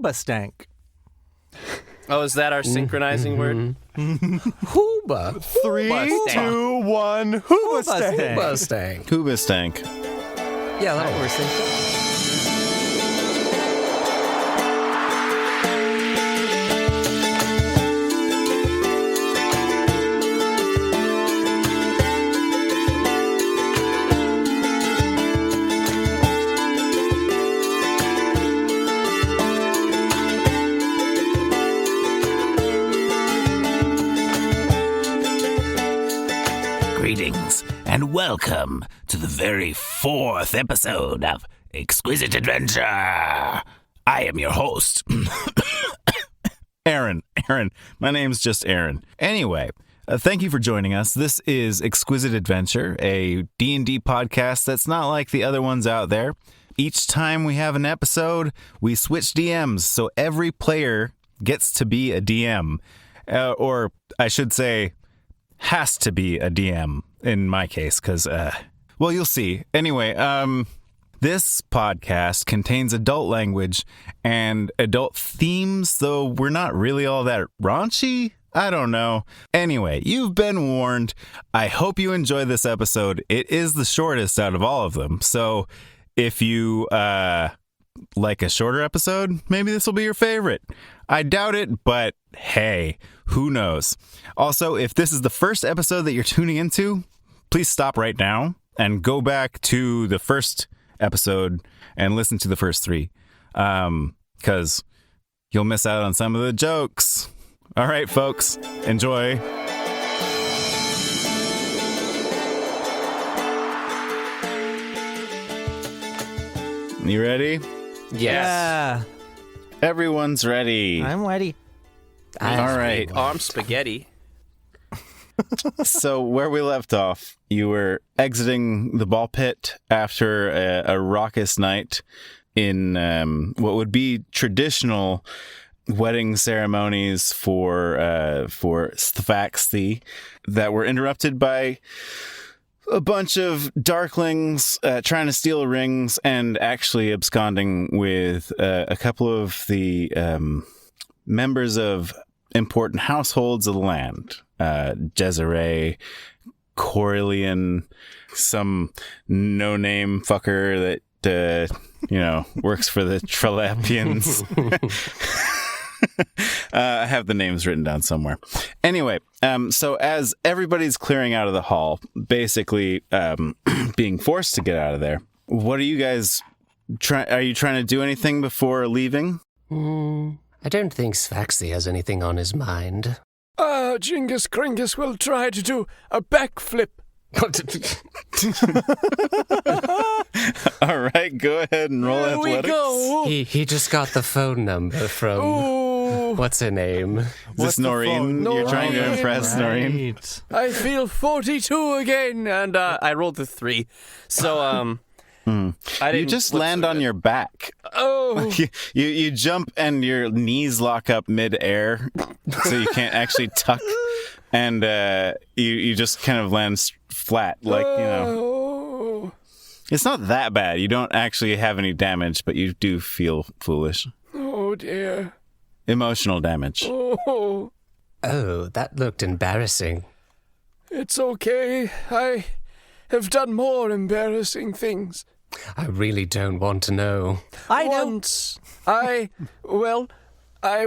Hooba stank. Oh, is that our synchronizing word? Hooba. 3, 2, 1. Hooba stank. Hooba stank. Hooba stank. Yeah, that's what we're saying. Greetings, and welcome to the very 4th episode of Exquisite Adventure. I am your host, Aaron. My name's just Aaron. Anyway, thank you for joining us. This is Exquisite Adventure, a D&D podcast that's not like the other ones out there. Each time we have an episode, we switch DMs, so every player gets to be a DM. Or I should say, has to be a DM in my case, because, well, you'll see. Anyway, this podcast contains adult language and adult themes, though we're not really all that raunchy. I don't know. Anyway, you've been warned. I hope you enjoy this episode. It is the shortest out of all of them. So if you like a shorter episode, maybe this will be your favorite. I doubt it, but hey, who knows? Also, if this is the first episode that you're tuning into, please stop right now and go back to the first episode and listen to the first 3, because you'll miss out on some of the jokes. All right, folks, enjoy. You ready? Yes. Yeah, Everyone's ready. I'm ready. All right. Arm spaghetti. So where we left off, you were exiting the ball pit after a raucous night in what would be traditional wedding ceremonies for Svaxthy that were interrupted by a bunch of darklings trying to steal rings and actually absconding with a couple of the members of important households of the land. Desiree, Corellian, some no-name fucker that, works for the Trelapians. I have the names written down somewhere. Anyway, so as everybody's clearing out of the hall, basically being forced to get out of there, what are you guys are you trying to do anything before leaving? I don't think Svaxthy has anything on his mind. Jingus Kringus will try to do a backflip. All right, go ahead and roll There athletics. we go. He just got the phone number from... Ooh, What's her name? Is this Noreen? phone? You're trying to Noreen. impress Noreen? Right. I feel 42 again. And I rolled a 3. So, I didn't You just look land so on good. your back. Oh, You jump and your knees lock up mid-air, so you can't actually tuck, and you just kind of land flat, oh. It's not that bad. You don't actually have any damage, but you do feel foolish. Oh dear. Emotional damage. Oh, Oh, that looked embarrassing. it's okay. I have done more embarrassing things. I really don't want to know. I know. Once, I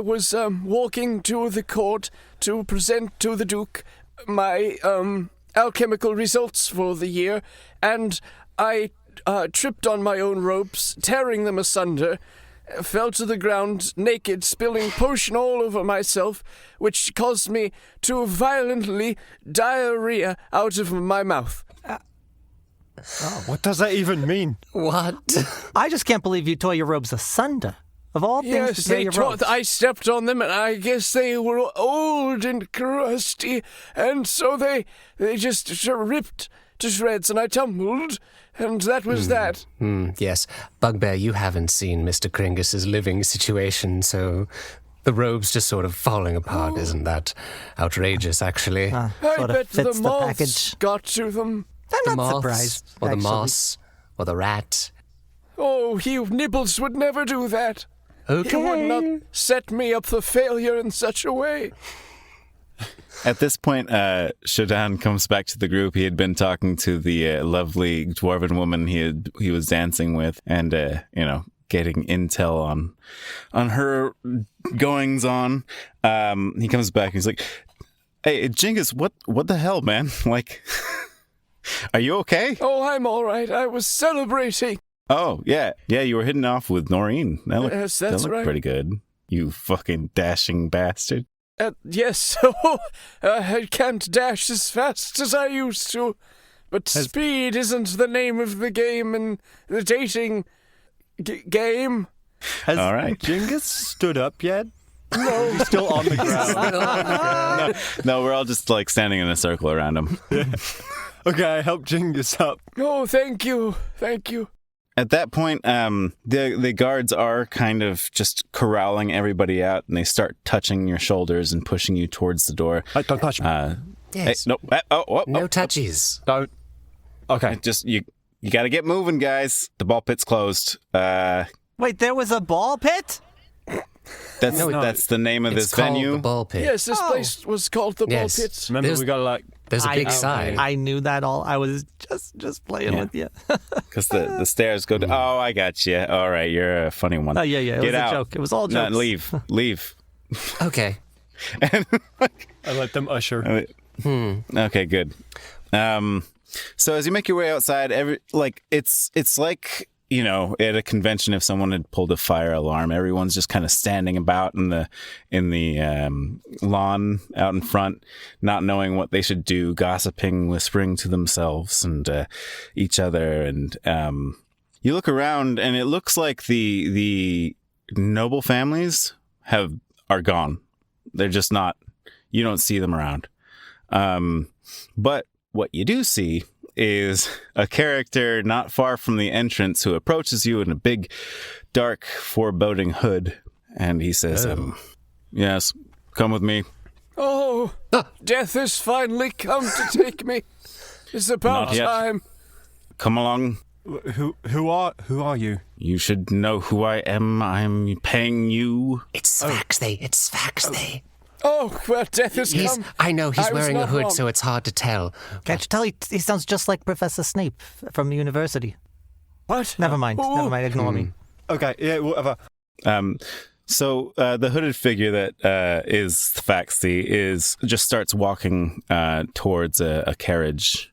was walking to the court to present to the Duke my alchemical results for the year, and I tripped on my own ropes, tearing them asunder, fell to the ground naked, spilling potion all over myself, which caused me to violently diarrhea out of my mouth. What does that even mean? What? I just can't believe you tore your robes asunder. Of all things Yes, to tear they your tore. robes. I stepped on them, and I guess they were old and crusty, and so they just ripped to shreds, and I tumbled, and that was that. Yes. Bugbear, you haven't seen Mr. Kringus's living situation, so the robe's just sort of falling apart. Isn't that outrageous, actually? I Sort of bet the fits the moths package. got to them. I'm The not moths, surprised. or the actually. moss, or the rat. Oh, Nibbles would never do that. Okay. He would not set me up for failure in such a way. At this point, Shodan comes back to the group. He had been talking to the lovely dwarven woman he was dancing with, and getting intel on her goings on. He comes back and he's like, "Hey, Jingus, what the hell, man? Like, are you okay?" Oh, I'm all right. I was celebrating. Oh, yeah, you were hitting off with Noreen. Yes, that's that looked right. pretty good. You fucking dashing bastard. Yes, I can't dash as fast as I used to, but speed isn't the name of the game in the dating game. Has All right. Jingus stood up yet? No. He's still on the ground. No, we're all just like standing in a circle around him. Okay, I helped Jingus up. Oh, thank you. Thank you. At that point, the guards are kind of just corralling everybody out, and they start touching your shoulders and pushing you towards the door. Don't touch me. Yes. Hey, no, No touchies. Don't. Okay. just you got to get moving, guys. The ball pit's closed. Wait, there was a ball pit? That's the name of It's this called venue. the ball pit. Yes, this place was called the Yes. Ball Pit. Remember, we got to like... There's a big sign. I knew that all. I was just playing Yeah. with you. Because the stairs go to... Oh, I got you. All right, you're a funny one. Oh, yeah. It Get was out. a joke. It was all No, jokes. leave. Okay. I let them usher. Okay, good. So as you make your way outside, it's like, at a convention, if someone had pulled a fire alarm, everyone's just kind of standing about in the lawn out in front, not knowing what they should do, gossiping, whispering to themselves and each other. And you look around, and it looks like the noble families are gone. They're just not. You don't see them around. But what you do see is a character not far from the entrance who approaches you in a big, dark, foreboding hood. And he says, yes, come with me. Oh, death has finally come to take me. It's about Not yet. time. Come along. Who are you? You should know who I am. I'm paying you. It's Svaxthy. It's Svaxthy. Oh, well, death has come. I know he's I was wearing a not hood, wrong. so it's hard to tell. Can't you tell he sounds just like Professor Snape from the university? What? Never mind. Ignore me. Okay, yeah, whatever. So the hooded figure that is Svaxthy just starts walking towards a carriage,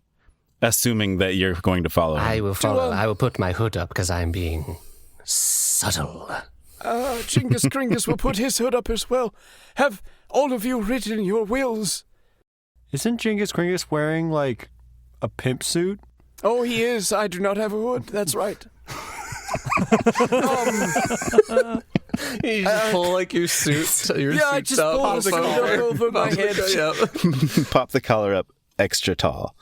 assuming that you're going to follow him. I will follow. I will put my hood up because I'm being subtle. Jingus Kringus will put his hood up as well. Have all of you written your wills? Isn't Jingus Kringus wearing, like, a pimp suit? Oh, he is. I do not have a hood. That's right. You just pull like your suit. Your Yeah, I just pulled the collar over my head. Pop the collar up extra tall.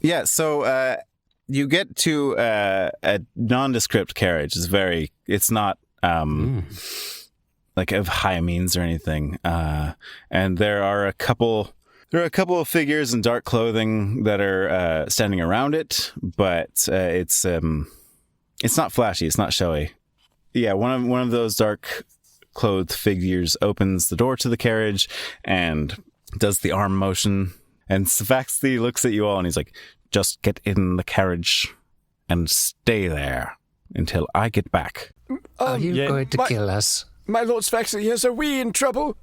Yeah, so you get to a nondescript carriage. It's not like of high means or anything. And there are a couple of figures in dark clothing that are standing around it, but it's not flashy. It's not showy. Yeah, one of those dark clothed figures opens the door to the carriage and does the arm motion. And Svaxthy looks at you all and he's like, "Just get in the carriage and stay there until I get back." Are you going to kill us? My Lord Svaxthy, yes, are we in trouble?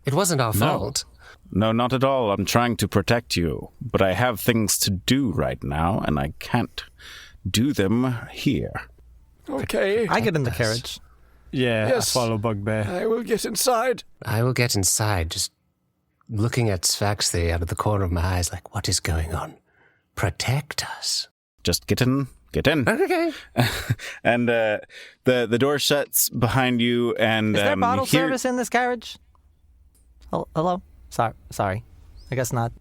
It wasn't our fault. No, not at all. I'm trying to protect you, but I have things to do right now, and I can't do them here. Okay. I get in the carriage. Yeah, Yes. I follow Bugbear. I will get inside. I will get inside, just looking at Svaxthy out of the corner of my eyes like, what is going on? Protect us. Just get in. Okay. And the door shuts behind you, and Is there bottle you hear- service in this carriage? Hello? Sorry. I guess not.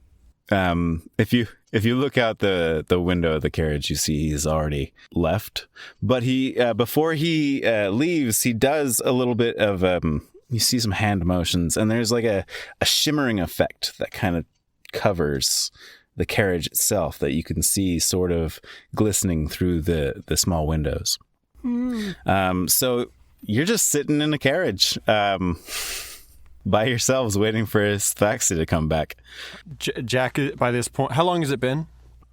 If you look out the window of the carriage, you see he's already left. But he before he leaves, he does a little bit of you see some hand motions, and there's like a shimmering effect that kind of covers the carriage itself that you can see sort of glistening through the small windows. So you're just sitting in a carriage by yourselves waiting for Svaxthy to come back. Jack, by this point, how long has it been?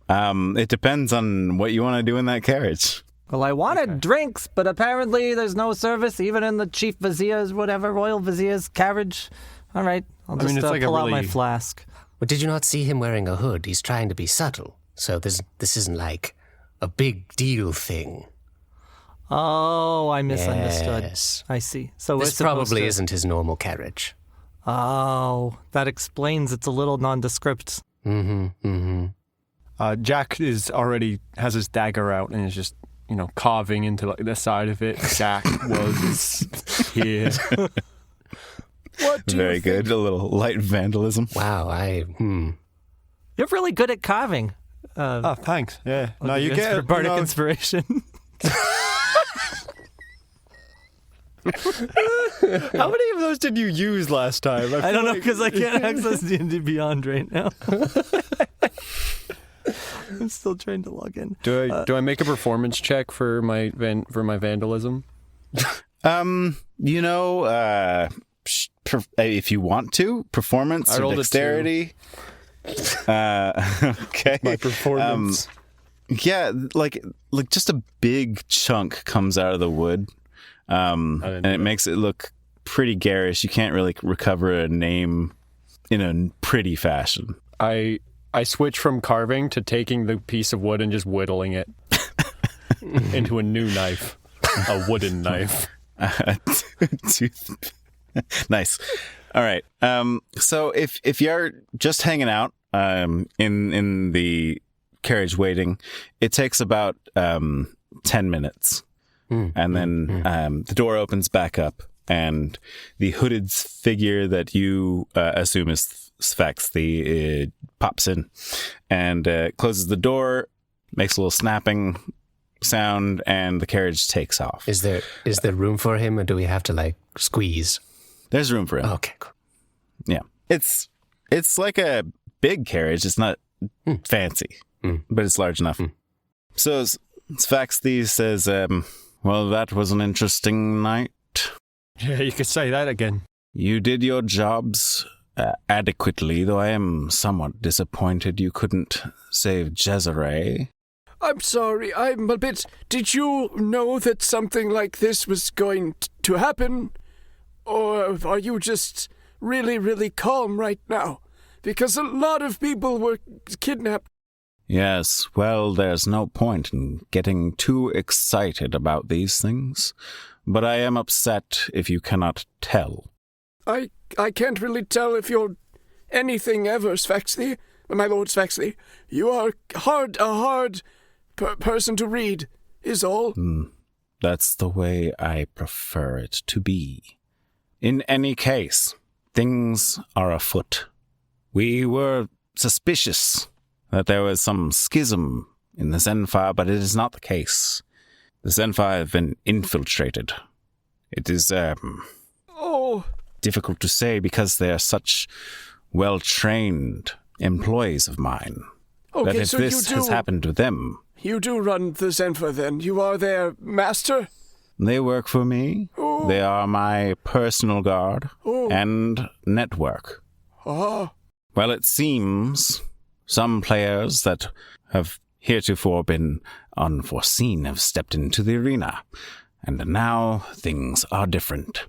It depends on what you want to do in that carriage. Well, I wanted drinks, but apparently there's no service even in the chief vizier's, whatever, royal vizier's carriage. All right, I'll just pull out my flask. Well, did you not see him wearing a hood? He's trying to be subtle. So this isn't like a big deal thing. Oh, I misunderstood. Yes. I see. So This probably isn't his normal carriage. Oh, that explains it's a little nondescript. Jack has his dagger out and is just, carving into like the side of it. Jack was here. What do Very you good. A little light vandalism. Wow, You're really good at carving. Thanks. Yeah. No, you get bardic inspiration. How many of those did you use last time? I don't know because I can't access D&D Beyond right now. I'm still trying to log in. Do I make a performance check for my vandalism? If you want to, performance I or rolled dexterity. Okay. My performance. Yeah, like just a big chunk comes out of the wood, and it makes it look pretty garish. You can't really recover a name in a pretty fashion. I switch from carving to taking the piece of wood and just whittling it into a new knife, a wooden knife. Nice. All right. So if you're just hanging out in the carriage waiting, it takes about 10 minutes, and then the door opens back up, and the hooded figure that you assume is Svaxthy pops in and closes the door, makes a little snapping sound, and the carriage takes off. Is there room for him, or do we have to squeeze? There's room for him. Okay, cool. Yeah, it's like a big carriage. It's not fancy, but it's large enough. So Svaxthy says, "Well, that was an interesting night. Yeah, you could say that again. You did your jobs adequately, though I am somewhat disappointed you couldn't save Jezere." I'm sorry, I'm a bit... Did you know that something like this was going to happen? Or are you just really, really calm right now? Because a lot of people were kidnapped. Yes, well, there's no point in getting too excited about these things, but I am upset if you cannot tell. I can't really tell if you're anything ever, Svaxthy. My lord Svaxthy. You are a hard person to read, is all. That's the way I prefer it to be. In any case, things are afoot. We were suspicious that there was some schism in the Zenfire, but it is not the case. The Zenfire have been infiltrated. It is, difficult to say because they are such well-trained employees of mine. Okay, that if so this has happened to them... You do run the Zenfire, then? You are their master? They work for me. Oh. They are my personal guard and network. Ah. Well, it seems some players that have heretofore been unforeseen have stepped into the arena, and now things are different.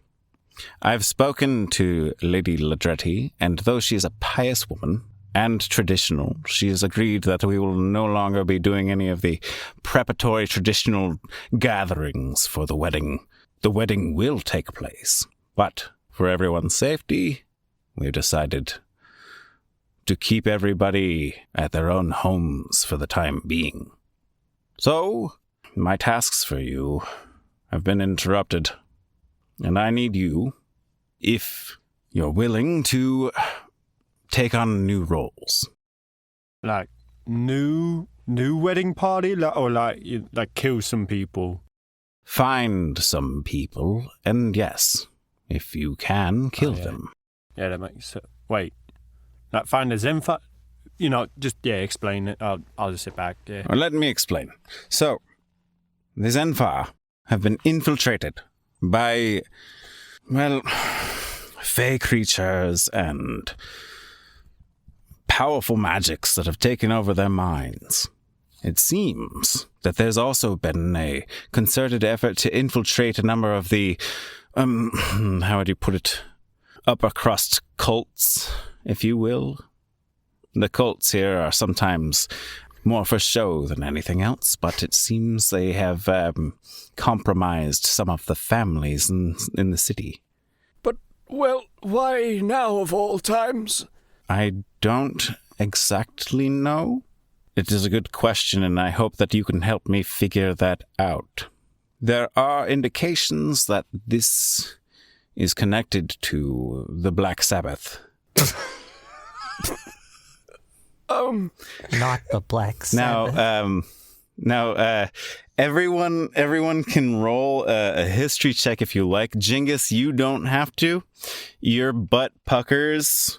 I've spoken to Lady Ladretti, and though she is a pious woman and traditional, she has agreed that we will no longer be doing any of the preparatory traditional gatherings for the wedding. The wedding will take place, but for everyone's safety, we've decided to keep everybody at their own homes for the time being. So, my tasks for you have been interrupted, and I need you, if you're willing, to take on new roles. Like new wedding party, or kill some people. Find some people, and yes, if you can, kill them. Yeah, that makes sense. Wait, find a Zenfire? Explain it. I'll just sit back. Yeah. Well, let me explain. So, the Zenfire have been infiltrated by, well, fey creatures and powerful magics that have taken over their minds. It seems that there's also been a concerted effort to infiltrate a number of the, how would you put it, upper crust cults, if you will. The cults here are sometimes more for show than anything else, but it seems they have compromised some of the families in the city. But, well, why now of all times? I don't exactly know. It is a good question, and I hope that you can help me figure that out. There are indications that this is connected to the Black Sabbath. Not the Black Sabbath. Now, everyone can roll a history check if you like. Jingus, you don't have to. Your butt puckers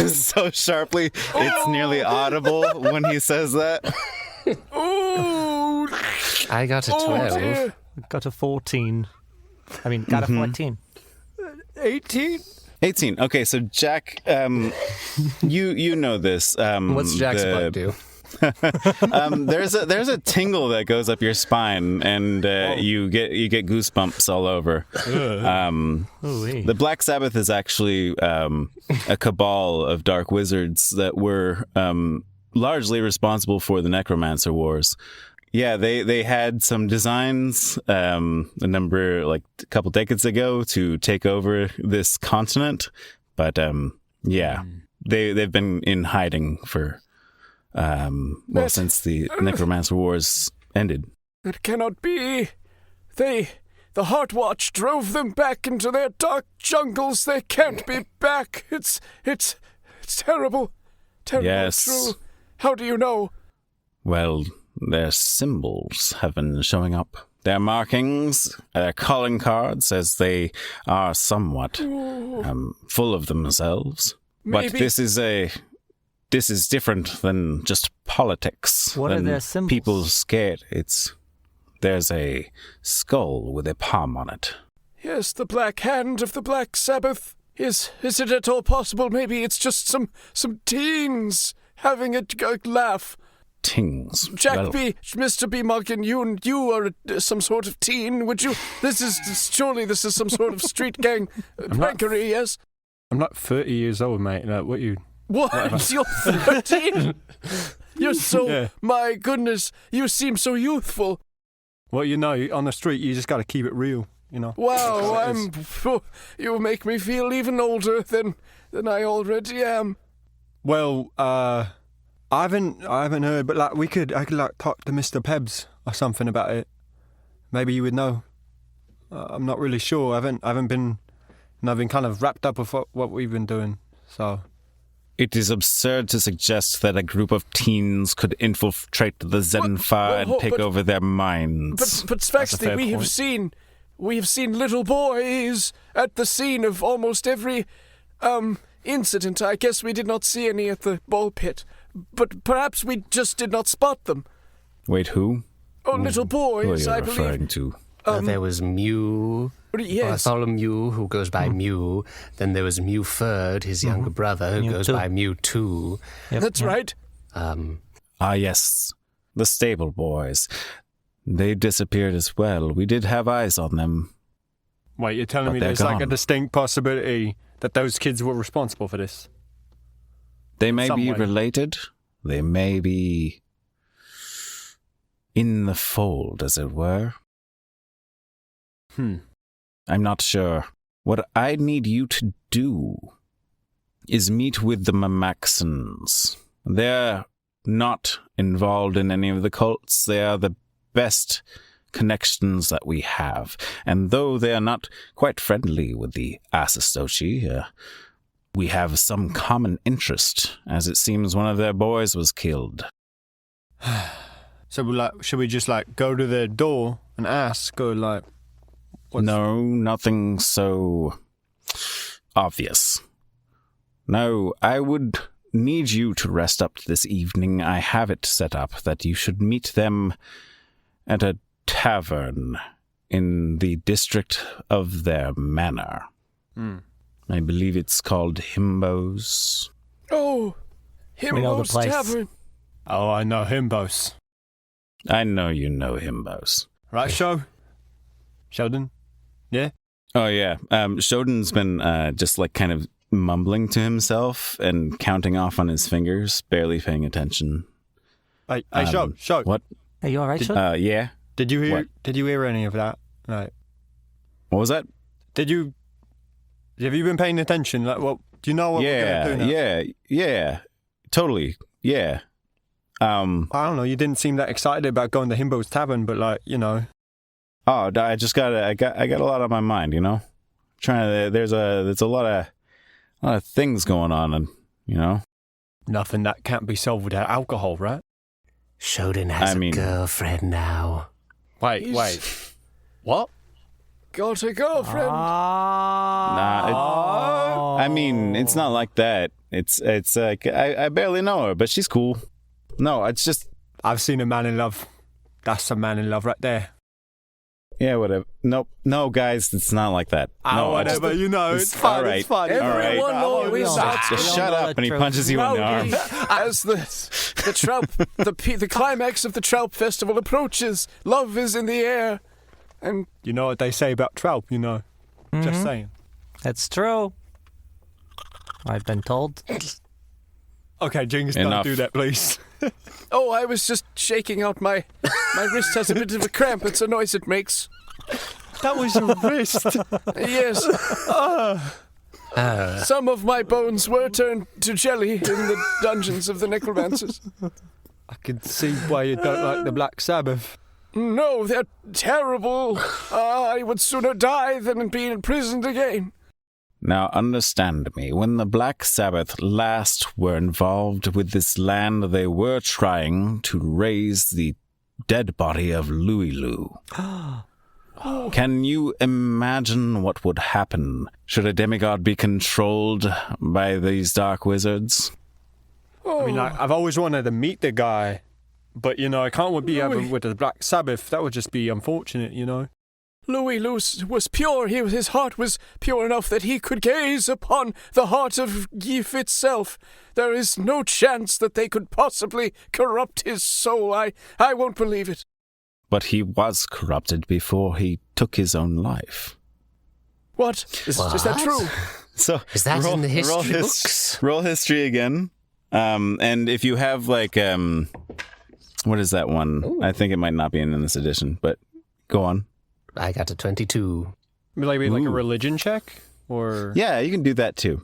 so sharply, it's nearly audible when he says that. I got a 12. Got a 14. I mean, got a 14. 18? Okay, so Jack, you know this. What's Jack's butt do? There's a tingle that goes up your spine, and you get goosebumps all over. The Black Sabbath is actually a cabal of dark wizards that were largely responsible for the Necromancer Wars. Yeah, they had some designs a couple decades ago to take over this continent, but they've been in hiding for since the Necromancer Wars ended. It cannot be. The Heartwatch drove them back into their dark jungles. They can't be back. It's terrible. Terrible. Yes. True. How do you know? Well, their symbols have been showing up. Their markings, their calling cards, as they are somewhat full of themselves. Maybe. But this is different than just politics. What are their symbols? People scared. There's a skull with a palm on it. Yes, the Black Hand of the Black Sabbath. Is it at all possible? Maybe it's just some teens having a laugh. Teens. Jack B, Mr. B. Muggin, you are some sort of teen. Would you? Surely this is some sort of street gang prankery, yes? I'm not 30 years old, mate. Like, what you? What? You're 13? You're so... Yeah. My goodness, you seem so youthful. Well, on the street, you just got to keep it real, you know. Wow, you make me feel even older than I already am. Well, I haven't heard, but like I could talk to Mr. Pebbs or something about it. Maybe you would know. I'm not really sure. I've been kind of wrapped up with what we've been doing. So it is absurd to suggest that a group of teens could infiltrate the Zenfar and take over their minds. But Svaxthy, we have seen little boys at the scene of almost every incident. I guess we did not see any at the ball pit, but perhaps we just did not spot them. Wait, who? Oh, little boys, who are you I believe. referring to? There was Mew, yes. Bartholomew, who goes by Mew. Then there was Mew Ferd, his younger brother, who goes by Mew 2. Yep. That's right. Yes, the stable boys. They disappeared as well. We did have eyes on them. Wait, you're telling me there's like a distinct possibility that those kids were responsible for this? They may be related. They may be in the fold, as it were. I'm not sure. What I need you to do is meet with the Mamaxons. They're not involved in any of the cults. They are the best connections that we have. And though they are not quite friendly with the Asastochi, we have some common interest, as it seems one of their boys was killed. So, should we just, go to their door and ask, or, No, nothing so obvious. No, I would need you to rest up this evening. I have it set up that you should meet them at a tavern in the district of their manor. I believe it's called Himbo's. Oh, We know the Himbo's place. Tavern. Oh, I know him, boss. I know you know Himbo's. Right, Shodan? Yeah? Oh, yeah. Shodan's been just like kind of mumbling to himself and counting off on his fingers, barely paying attention. Hey, Show. What? Hey, you all right, Shodan? Yeah. Did you hear? What? Did you hear any of that? Like, What was that? have you been paying attention? Like, what? Do you know what we're gonna do now? Yeah. Totally. Yeah. I don't know. You didn't seem that excited about going to Himbo's Tavern, but like, you know. Oh, I just got a lot on my mind, you know. There's a lot of things going on, and you know. Nothing that can't be solved without alcohol, right? Shodan has a girlfriend now. Wait. What? Got a girlfriend. I mean, it's not like that. It's like I barely know her, but she's cool. No, it's just I've seen a man in love. That's a man in love right there. yeah, whatever. Nope, no, guys, it's not like that. No, whatever, you know, it's fun. All right, It's fun. all right. Everyone always starts Just shut up, and he punches you in the arm. As the trout, the climax of the Trout Festival approaches. Love is in the air, and You know what they say about trout, you know. Just saying. That's true. I've been told. Okay, Jingus, Enough. don't do that, please. oh, I was just shaking out my wrist has a bit of a cramp. It's a noise it makes. That was your wrist. Yes. Some of my bones were turned to jelly in the dungeons of the necromancers. I can see why you don't like the Black Sabbath. No, they're terrible. I would sooner die than be imprisoned again. Now, understand me. When the Black Sabbath last were involved with this land, they were trying to raise the dead body of Louis Lou. Can you imagine what would happen should a demigod be controlled by these dark wizards? I mean, I've always wanted to meet the guy, but, you know, I can't be having with the Black Sabbath. That would just be unfortunate, you know. Louis Luce was pure. His heart was pure enough that he could gaze upon the heart of Gif itself. There is no chance that they could possibly corrupt his soul. I won't believe it. But he was corrupted before he took his own life. What? Is that true? So Is that in the history books? Roll history again. And if you have like what is that one? Ooh. I think it might not be in this edition, but go on. I got a 22. Maybe like a religion check? Or yeah, you can do that too.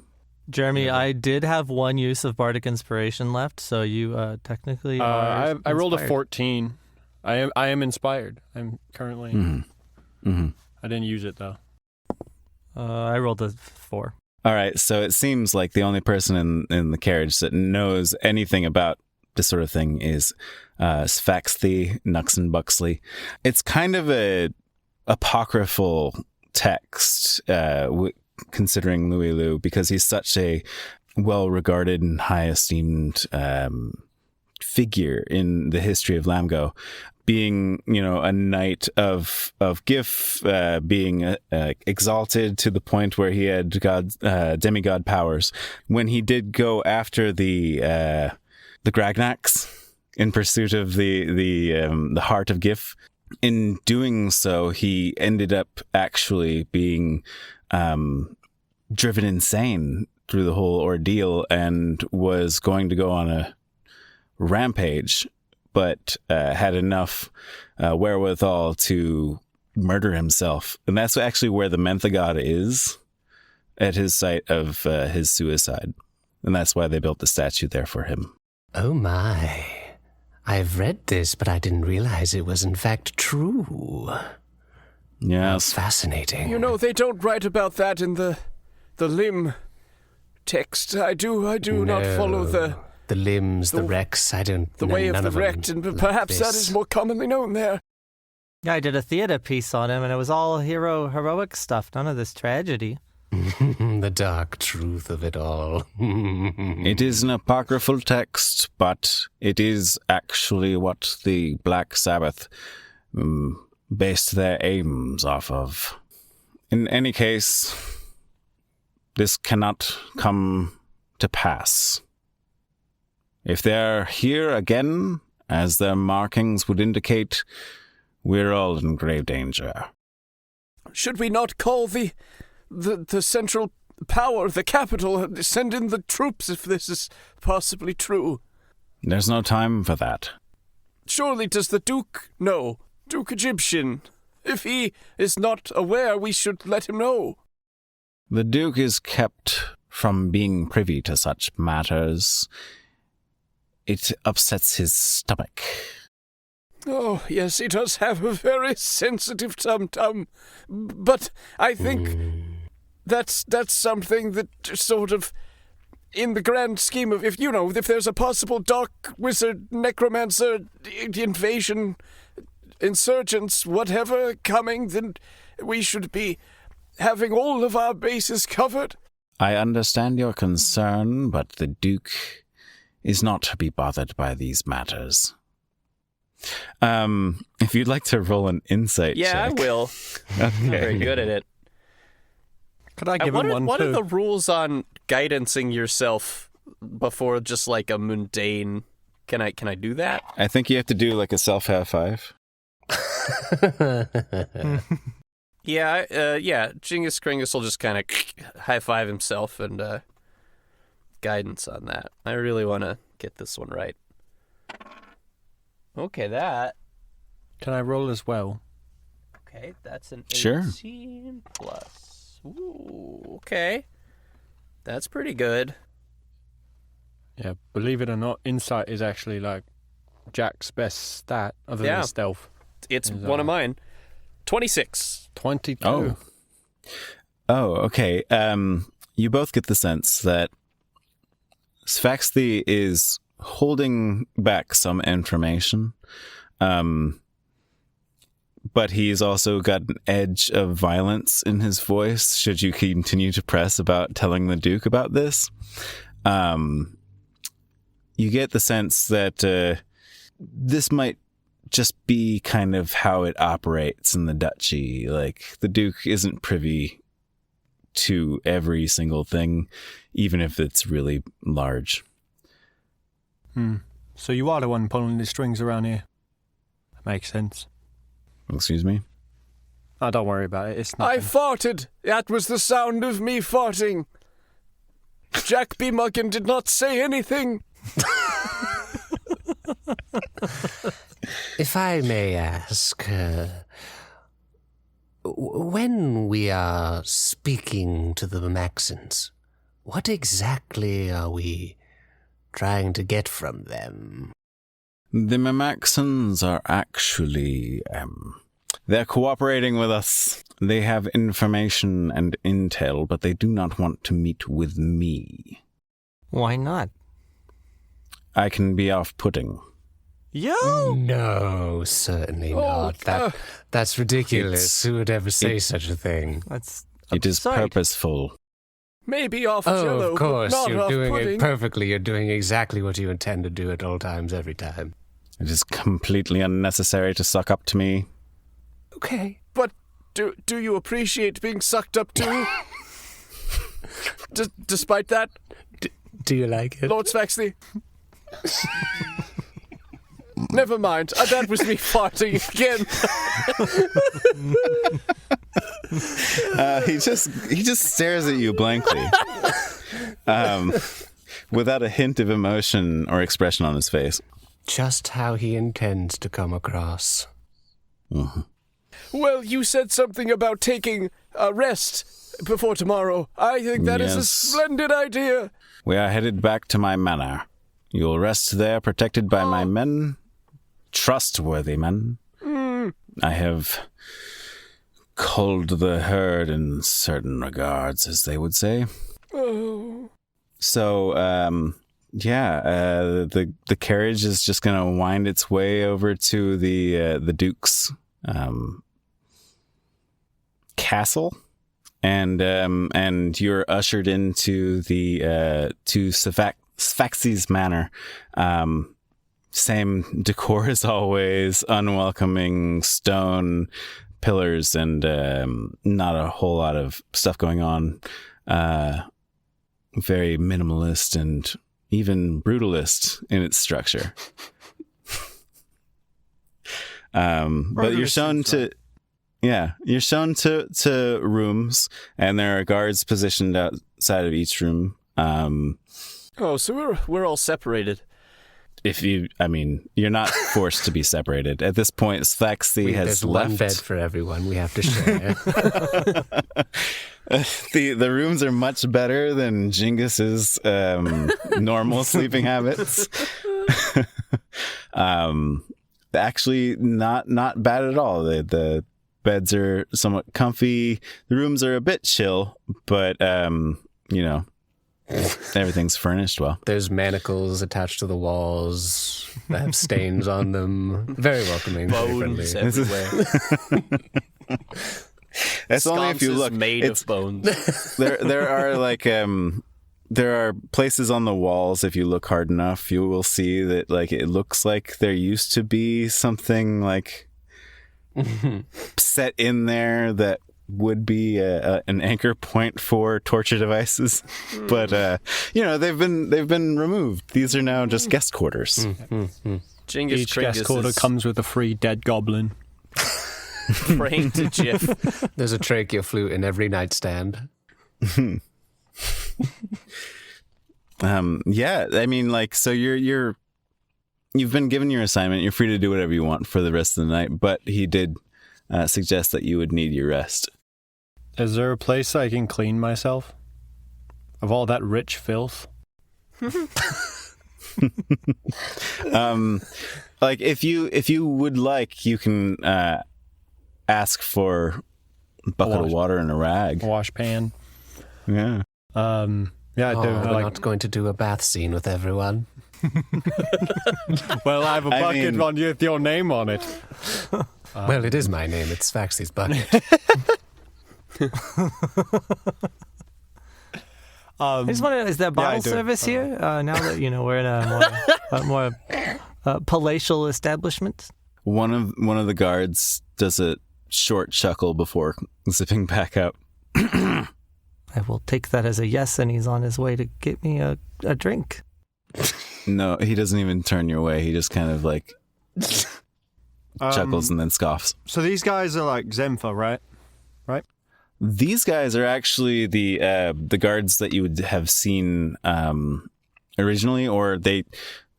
Jeremy, I did have one use of Bardic Inspiration left, so you technically are I rolled a inspired. 14. I am inspired. I'm currently... I didn't use it, though. I rolled a 4. All right, so it seems like the only person in the carriage that knows anything about this sort of thing is Svaxthy, Nux'nbuxly. It's kind of a apocryphal text, considering Louis Lou, because he's such a well-regarded and high-esteemed figure in the history of Lamgo. Being, you know, a knight of Gif, being exalted to the point where he had demigod powers. When he did go after the Gragnaks in pursuit of the heart of Gif, in doing so, he ended up actually being driven insane through the whole ordeal and was going to go on a rampage, but had enough wherewithal to murder himself. And that's actually where the Menthagod is, at his site of his suicide. And that's why they built the statue there for him. Oh my. I've read this, but I didn't realize it was in fact true. Yes. Fascinating. You know, they don't write about that in the limb text. I do not follow the limbs, the wrecks. I don't the know way of none the them wrecked, and like perhaps that this. is more commonly known there. Yeah, I did a theater piece on him, and it was all heroic stuff. None of this tragedy. The dark truth of it all. It is an apocryphal text, but it is actually what the Black Sabbath based their aims off of. In any case, this cannot come to pass. If they're here again, as their markings would indicate, we're all in grave danger. Should we not call the central power, the capital, send in the troops if this is possibly true? There's no time for that. Surely does the Duke know? Duke Egyptian. If he is not aware, we should let him know. The Duke is kept from being privy to such matters. It upsets his stomach. Oh, yes, he does have a very sensitive tum-tum. But I think that's something that sort of, in the grand scheme of, if there's a possible dark wizard, necromancer, invasion, insurgents, whatever coming, then we should be having all of our bases covered. I understand your concern, but the Duke is not to be bothered by these matters. If you'd like to roll an insight check. Yeah, I will. Okay. I'm very good at it. Could I give him one What too? are the rules on guidancing yourself before just like a mundane? Can I do that? I think you have to do like a self-high five. Yeah. Jingus Kringus will just kind of high five himself and guidance on that. I really want to get this one right. Okay, that. Can I roll as well? Okay, that's an 18 Sure. plus. Ooh, okay. That's pretty good. Yeah, believe it or not, insight is actually like Jack's best stat other Yeah. than stealth. It's Is one of mine. 26. 22. Oh, okay. You both get the sense that Svaxthy is holding back some information, but he's also got an edge of violence in his voice should you continue to press about telling the Duke about this. You get the sense that this might just be kind of how it operates in the duchy. Like, the Duke isn't privy to every single thing, even if it's really large. So you are the one pulling the strings around here. That makes sense. Excuse me? Oh, don't worry about it. It's I nothing. farted. That was the sound of me farting. Jack B. Muggin did not say anything. If I may ask, when we are speaking to the Mamaxons, what exactly are we trying to get from them? The Mamaxons are actually, they're cooperating with us. They have information and intel, but they do not want to meet with me. Why not? I can be off-putting. You? No, certainly not. That's ridiculous. Who would ever say such a thing? That's It is absurd. purposeful. Maybe off Oh, Jello, of course. but not You're off doing pudding. it perfectly. You're doing exactly what you intend to do at all times, every time. It is completely unnecessary to suck up to me. Okay. But do you appreciate being sucked up to? Despite that, Do you like it? Lord Svaxthy? Never mind. That was me farting again. He just stares at you blankly, without a hint of emotion or expression on his face. Just how he intends to come across. Mm-hmm. Well, you said something about taking a rest before tomorrow. I think that is a Yes. splendid idea. We are headed back to my manor. You will rest there, protected by my men, trustworthy men. I have culled the herd in certain regards, as they would say. Oh. So, the carriage is just going to wind its way over to the Duke's castle, and you're ushered into the to Svaxthy's manor Same decor as always, unwelcoming stone pillars and not a whole lot of stuff going on. Very minimalist and even brutalist in its structure. But you're shown to... Yeah, you're shown to rooms, and there are guards positioned outside of each room. So we're all separated. You're not forced to be separated. At this point, Svaxthy has there's left. One bed for everyone. We have to share. The rooms are much better than Jingus's normal sleeping habits. Actually, not bad at all. The beds are somewhat comfy. The rooms are a bit chill, but everything's furnished well. There's manacles attached to the walls that have stains on them. Very welcoming. Bones very everywhere. That's only if you look. Made of bones. There are there are places on the walls. If you look hard enough, you will see that it looks like there used to be something set in there that would be an anchor point for torture devices, but they've been removed. These are now just guest quarters. Jingus Each guest quarter comes with a free dead goblin. praying to Jiff. There's a trachea flute in every nightstand. So you've been given your assignment. You're free to do whatever you want for the rest of the night, but he did suggest that you would need your rest. Is there a place I can clean myself of all that rich filth? If you would like, you can ask for a bucket of water and a rag. Wash pan. Yeah. I do. We're not going to do a bath scene with everyone. Well, I have a bucket with your name on it. Well, it is my name. It's Svaxthy's bucket. I just wonder, is there bottle service here? Now that we're in a more palatial establishment. One of the guards does a short chuckle before zipping back up. I will take that as a yes, and he's on his way to get me a drink. No, he doesn't even turn your way. He just kind of chuckles and then scoffs. So these guys are like Zenfa, right? These guys are actually the guards that you would have seen originally, or they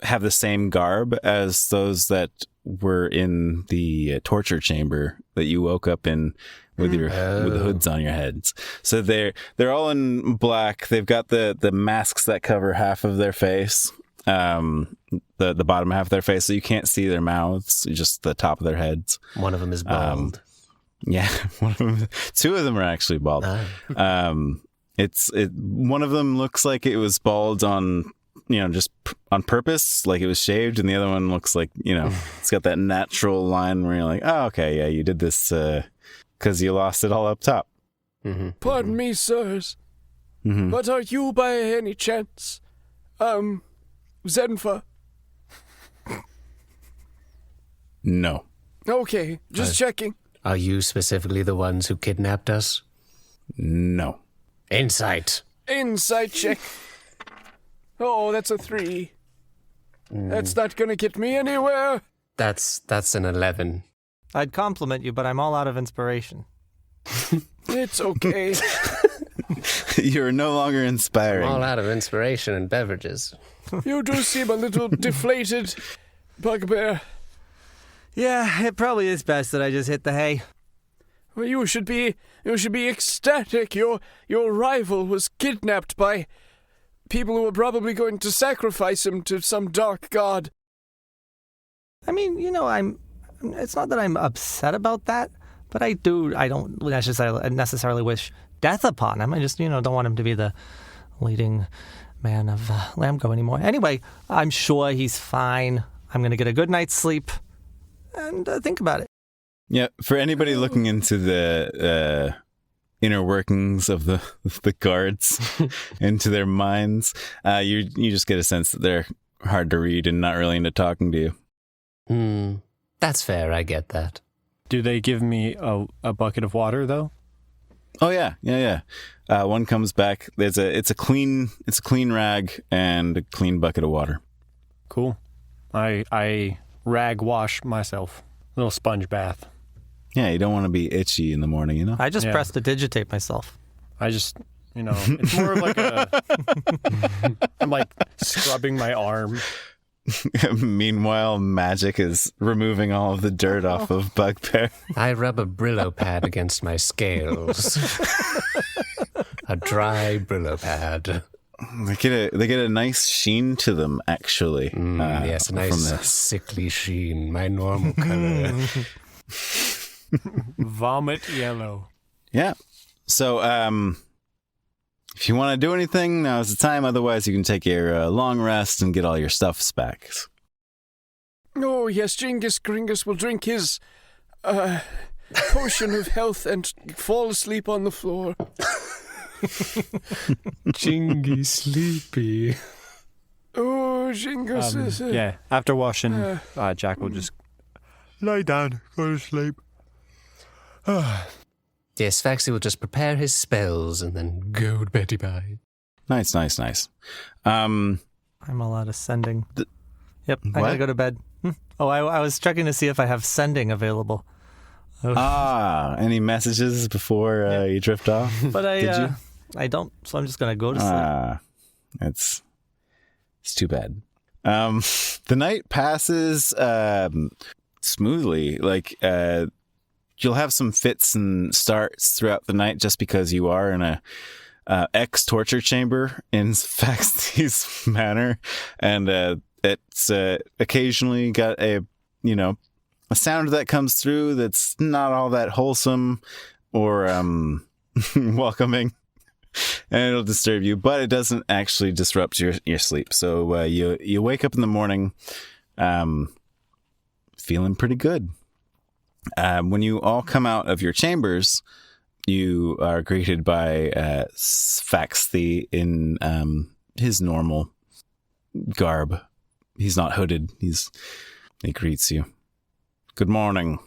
have the same garb as those that were in the torture chamber that you woke up in with with the hoods on your heads. So they're all in black. They've got the masks that cover half of their face, the bottom half of their face, so you can't see their mouths, just the top of their heads. One of them is bald. Yeah, two of them are actually bald. One of them looks like it was bald on, just on purpose, like it was shaved, and the other one looks like, it's got that natural line where you're like, oh, okay, yeah, you did this because you lost it all up top. Mm-hmm. Pardon me, sirs, but are you by any chance, Zenfa? No. Okay, just checking. Are you specifically the ones who kidnapped us? No. Insight. Insight check. Oh, that's a 3. That's not gonna get me anywhere. That's an 11. I'd compliment you, but I'm all out of inspiration. It's okay. You're no longer inspiring. I'm all out of inspiration and beverages. You do seem a little deflated, Bugbear. Yeah, it probably is best that I just hit the hay. Well, you should be ecstatic. Your rival was kidnapped by people who were probably going to sacrifice him to some dark god. I mean, it's not that I'm upset about that, but I don't necessarily wish death upon him. I just, don't want him to be the leading man of Lambgo anymore. Anyway, I'm sure he's fine. I'm going to get a good night's sleep and think about it. Yeah, for anybody looking into the inner workings of the guards, into their minds, you just get a sense that they're hard to read and not really into talking to you. That's fair, I get that. Do they give me a bucket of water though? Oh yeah. One comes back. It's a clean rag and a clean bucket of water. Cool. I rag wash myself. A little sponge bath. Yeah, you don't want to be itchy in the morning, you know? I just Yeah. pressed to digitate myself. I just, it's more of like I'm like scrubbing my arm. Meanwhile, magic is removing all of the dirt off of Bugbear. I rub a Brillo pad against my scales. A dry Brillo pad. They get a nice sheen to them, actually. Yes, a from nice this. sickly sheen, my normal color. Vomit yellow. Yeah. So, if you want to do anything, now's the time. Otherwise, you can take your long rest and get all your stuffs back. Oh, yes, Kringus will drink his potion of health and fall asleep on the floor. Jingy sleepy. Oh, Jingus is... Yeah, after washing, Jack will just lie down, go to sleep. Yes, Svaxthy will just prepare his spells and then go to beddy bye. Nice. I'm all out of sending. Yep, I what? gotta go to bed. Oh, I was checking to see if I have sending available. Any messages before you drift off? But Did you? I don't, so I'm just gonna go to sleep. It's too bad. The night passes smoothly. Like you'll have some fits and starts throughout the night just because you are in a ex-torture chamber in Svaxthy's manor, and it's occasionally got a sound that comes through that's not all that wholesome or welcoming, and it'll disturb you, but it doesn't actually disrupt your sleep. So you wake up in the morning feeling pretty good. When you all come out of your chambers, you are greeted by Svaxthy in his normal garb. He's not hooded. He greets you. Good morning.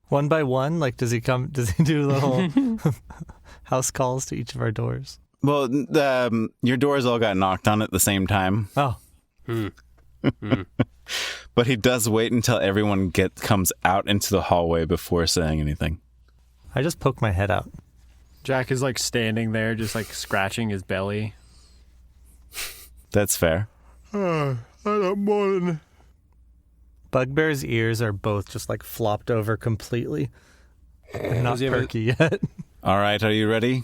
One by one, like does he do little house calls to each of our doors? Well, your doors all got knocked on at the same time. Oh. But he does wait until everyone comes out into the hallway before saying anything. I just poke my head out. Jack is like standing there, just like scratching his belly. That's fair. I don't want. Bugbear's ears are both just like flopped over completely. They're not Does he have a- perky yet. All right, are you ready?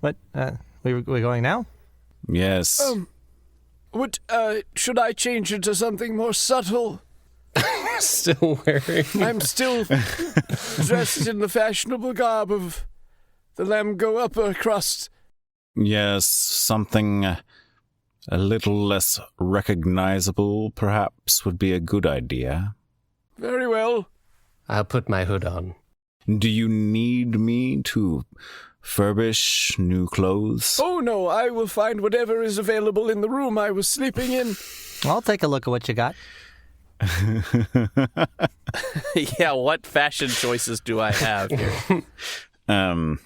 What? We going now? Yes. Should I change it to something more subtle? Still wearing. I'm still dressed in the fashionable garb of the Lamgo upper crust. Yes, something a little less recognizable, perhaps, would be a good idea. Very well. I'll put my hood on. Do you need me to furbish new clothes? Oh no, I will find whatever is available in the room I was sleeping in. I'll take a look at what you got. Yeah, what fashion choices do I have here? All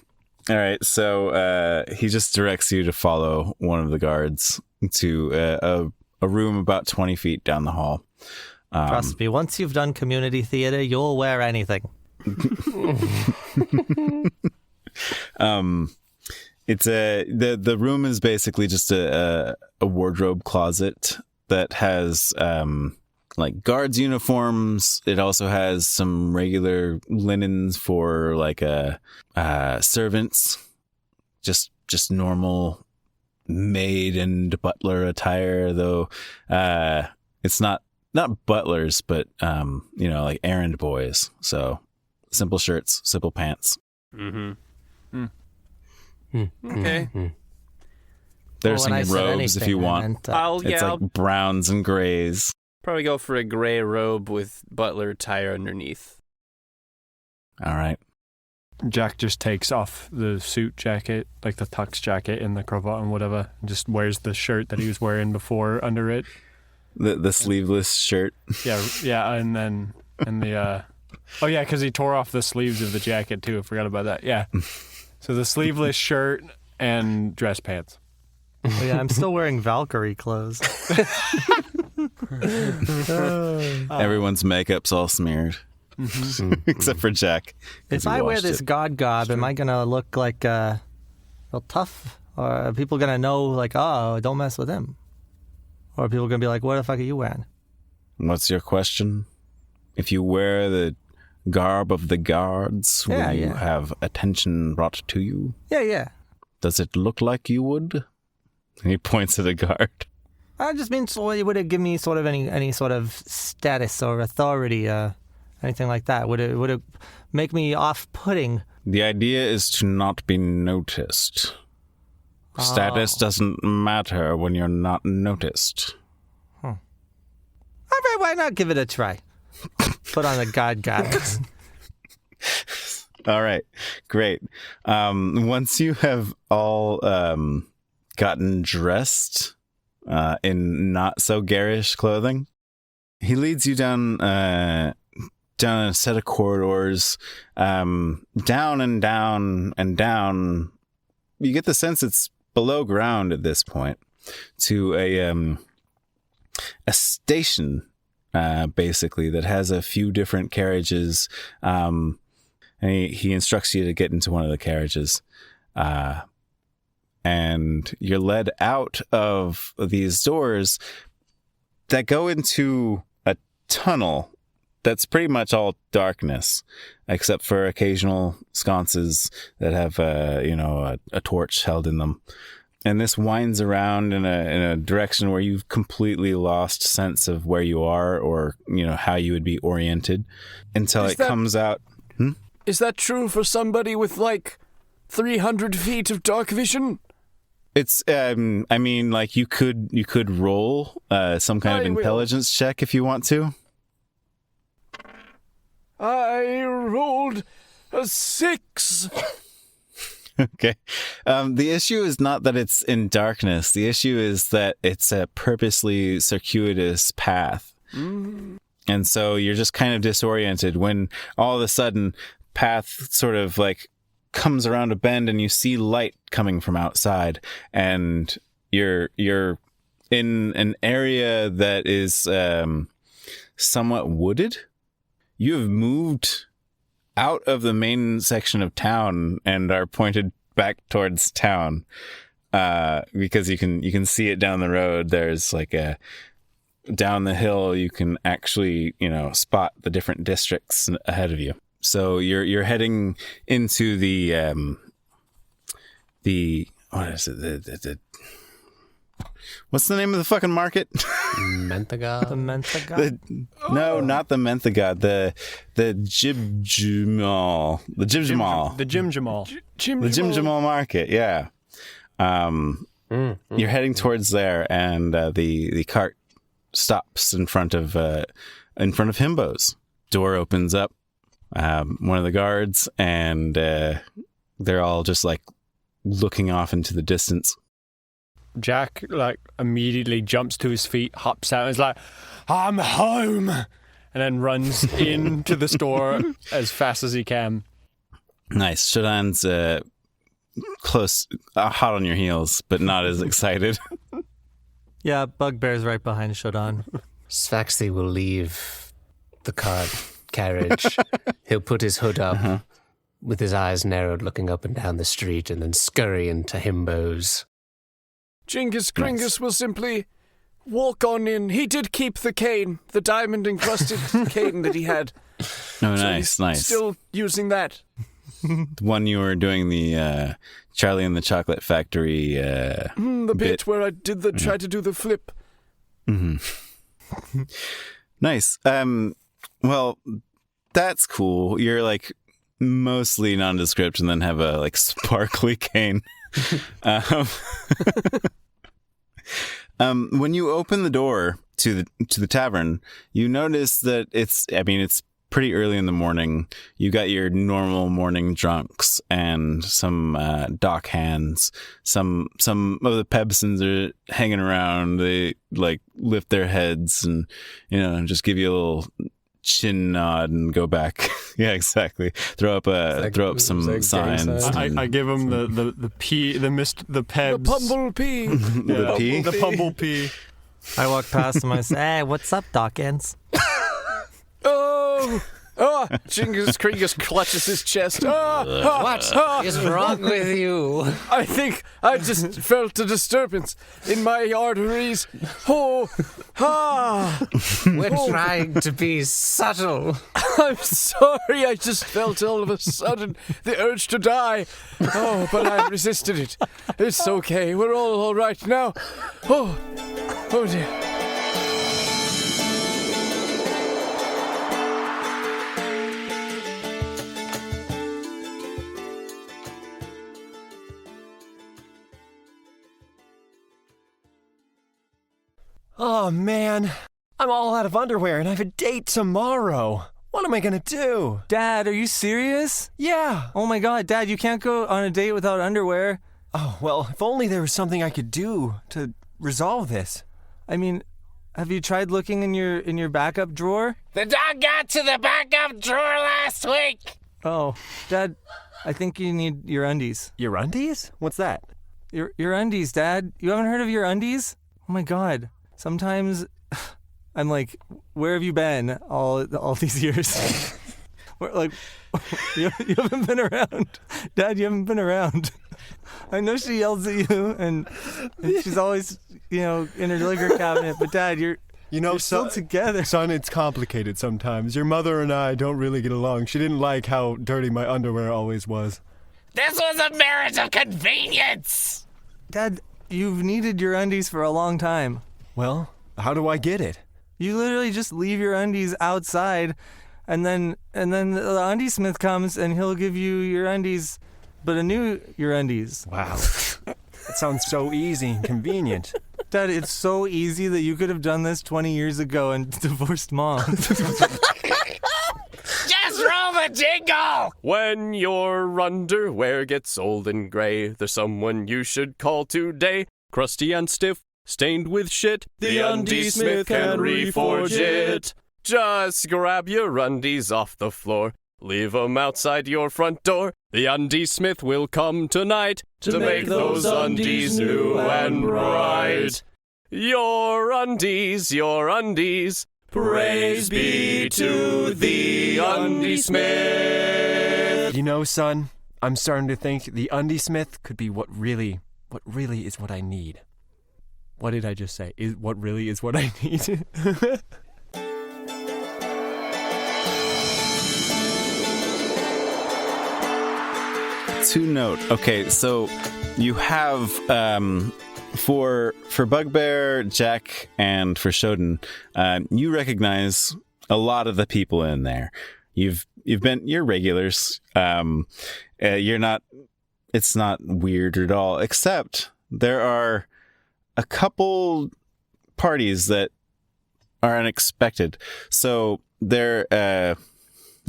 right, so he just directs you to follow one of the guards to a room about 20 feet down the hall. Trust me, once you've done community theater, you'll wear anything. It's the room is basically just a wardrobe closet that has like guards uniforms. It also has some regular linens for like servants, just normal maid and butler attire, though it's not butlers, but like errand boys. So simple shirts, simple pants. Okay. There's Well, when I some said robes if anything, you I want. meant, I'll It's like browns and grays. probably go for a gray robe with butler attire underneath. All right. Jack just takes off the suit jacket, like the tux jacket and the cravat and whatever, and just wears the shirt that he was wearing before under it. The sleeveless shirt. Yeah, and the oh yeah, because he tore off the sleeves of the jacket too. I forgot about that. Yeah, so the sleeveless shirt and dress pants. Oh, yeah, I'm still wearing Valkyrie clothes. Everyone's makeup's all smeared. Except for Jack. If I wear this god gob, am I gonna look like real tough? Or are people gonna know, like, oh, don't mess with him? Or are people gonna be like, what the fuck are you wearing? What's your question? If you wear the garb of the guards, will you have attention brought to you? Yeah. Does it look like you would? And he points at a guard. I just mean, so would it give me sort of any sort of status or authority, anything like that? Would it make me off-putting? The idea is to not be noticed. Status doesn't matter when you're not noticed. All right, why not give it a try? Put on the god gods. All right, great. Once you have all gotten dressed in not so garish clothing, he leads you down a set of corridors, down and down and down. You get the sense it's below ground at this point, to a station, basically, that has a few different carriages. And he instructs you to get into one of the carriages. And you're led out of these doors that go into a tunnel that's pretty much all darkness, except for occasional sconces that have a torch held in them. And this winds around in a direction where you've completely lost sense of where you are, or how you would be oriented, until comes out. Is that true for somebody with like 300 feet of dark vision? It's you could roll some kind of intelligence check if you want to. I rolled a 6. Okay. The issue is not that it's in darkness. The issue is that it's a purposely circuitous path. And so you're just kind of disoriented when all of a sudden path sort of like comes around a bend and you see light coming from outside, and you're in an area that is somewhat wooded. You have moved out of the main section of town and are pointed back towards town, because you can see it down the road. There's like down the hill, you can actually spot the different districts ahead of you. So you're heading into the what is it? The what's the name of the fucking market? Menthagod? The Menthagod? No, not the Menthagod. The Jibjamal. The Jibjamal. The Jimjamal. The Jimjamal market, yeah. You're heading towards there, and the cart stops in front of Himbo's. Door opens up. One of the guards, and they're all just like looking off into the distance. Jack immediately jumps to his feet, hops out, and is like, "I'm home," and then runs into the store as fast as he can. Nice. Shodan's close, hot on your heels, but not as excited. Yeah, Bugbear's right behind Shodan. Svaxthy will leave the carriage. He'll put his hood up with his eyes narrowed, looking up and down the street, and then scurry into Himbo's. Jingus Kringus will simply walk on in. He did keep the cane, the diamond-encrusted cane that he had. Oh, So nice. he's still using that. The one you were doing the Charlie and the Chocolate Factory The bit where I did tried to do the flip. Mm-hmm. Nice. Well, that's cool. You're like mostly nondescript, and then have a like sparkly cane. When you open the door to the tavern, you notice that it's pretty early in the morning. You got your normal morning drunks and some dock hands. Some of the Pebsons are hanging around. They like lift their heads and just give you a little chin nod and go back. Yeah, exactly. Throw up some signs. I give him the pea, the Pebs. The Pumble Pea. The pea? The Pumble Pea. I walk past him. I say, "Hey, what's up, Dawkins?" Jingus Kringus clutches his chest. What is wrong with you? I think I just felt a disturbance in my arteries. We're trying to be subtle. I'm sorry, I just felt all of a sudden the urge to die. But I resisted it. It's okay, we're all right now. Oh dear. Oh, man. I'm all out of underwear and I have a date tomorrow. What am I going to do? Dad, are you serious? Yeah. Oh my God, Dad, you can't go on a date without underwear. Oh, well, if only there was something I could do to resolve this. I mean, have you tried looking in your backup drawer? The dog got to the backup drawer last week. Oh, Dad, I think you need your undies. Your undies? What's that? Your undies, Dad. You haven't heard of your undies? Oh my God. Sometimes I'm like, where have you been all these years? Like, you haven't been around. Dad, you haven't been around. I know she yells at you, and she's always, in her liquor cabinet, but Dad, you're still together. Son, it's complicated sometimes. Your mother and I don't really get along. She didn't like how dirty my underwear always was. This was a marriage of convenience. Dad, you've needed your undies for a long time. Well, how do I get it? You literally just leave your undies outside, and then the undie smith comes and he'll give you your undies, but your undies. Wow. That sounds so easy and convenient. Dad, it's so easy that you could have done this 20 years ago and divorced Mom. Just roll the jingle! When your underwear gets old and gray, there's someone you should call today. Crusty and stiff, stained with shit, the undie smith can reforge it. Just grab your undies off the floor, leave 'em outside your front door. The undie smith will come tonight to make those undies new and bright. Your undies, praise be to the undie smith. Son, I'm starting to think the undie smith could be what really is what I need. What did I just say? What really is what I need? To note, okay, so you have for Bugbear, Jack, and for Shodan, you recognize a lot of the people in there. You're regulars. You're not. It's not weird at all, except there are a couple parties that are unexpected. So there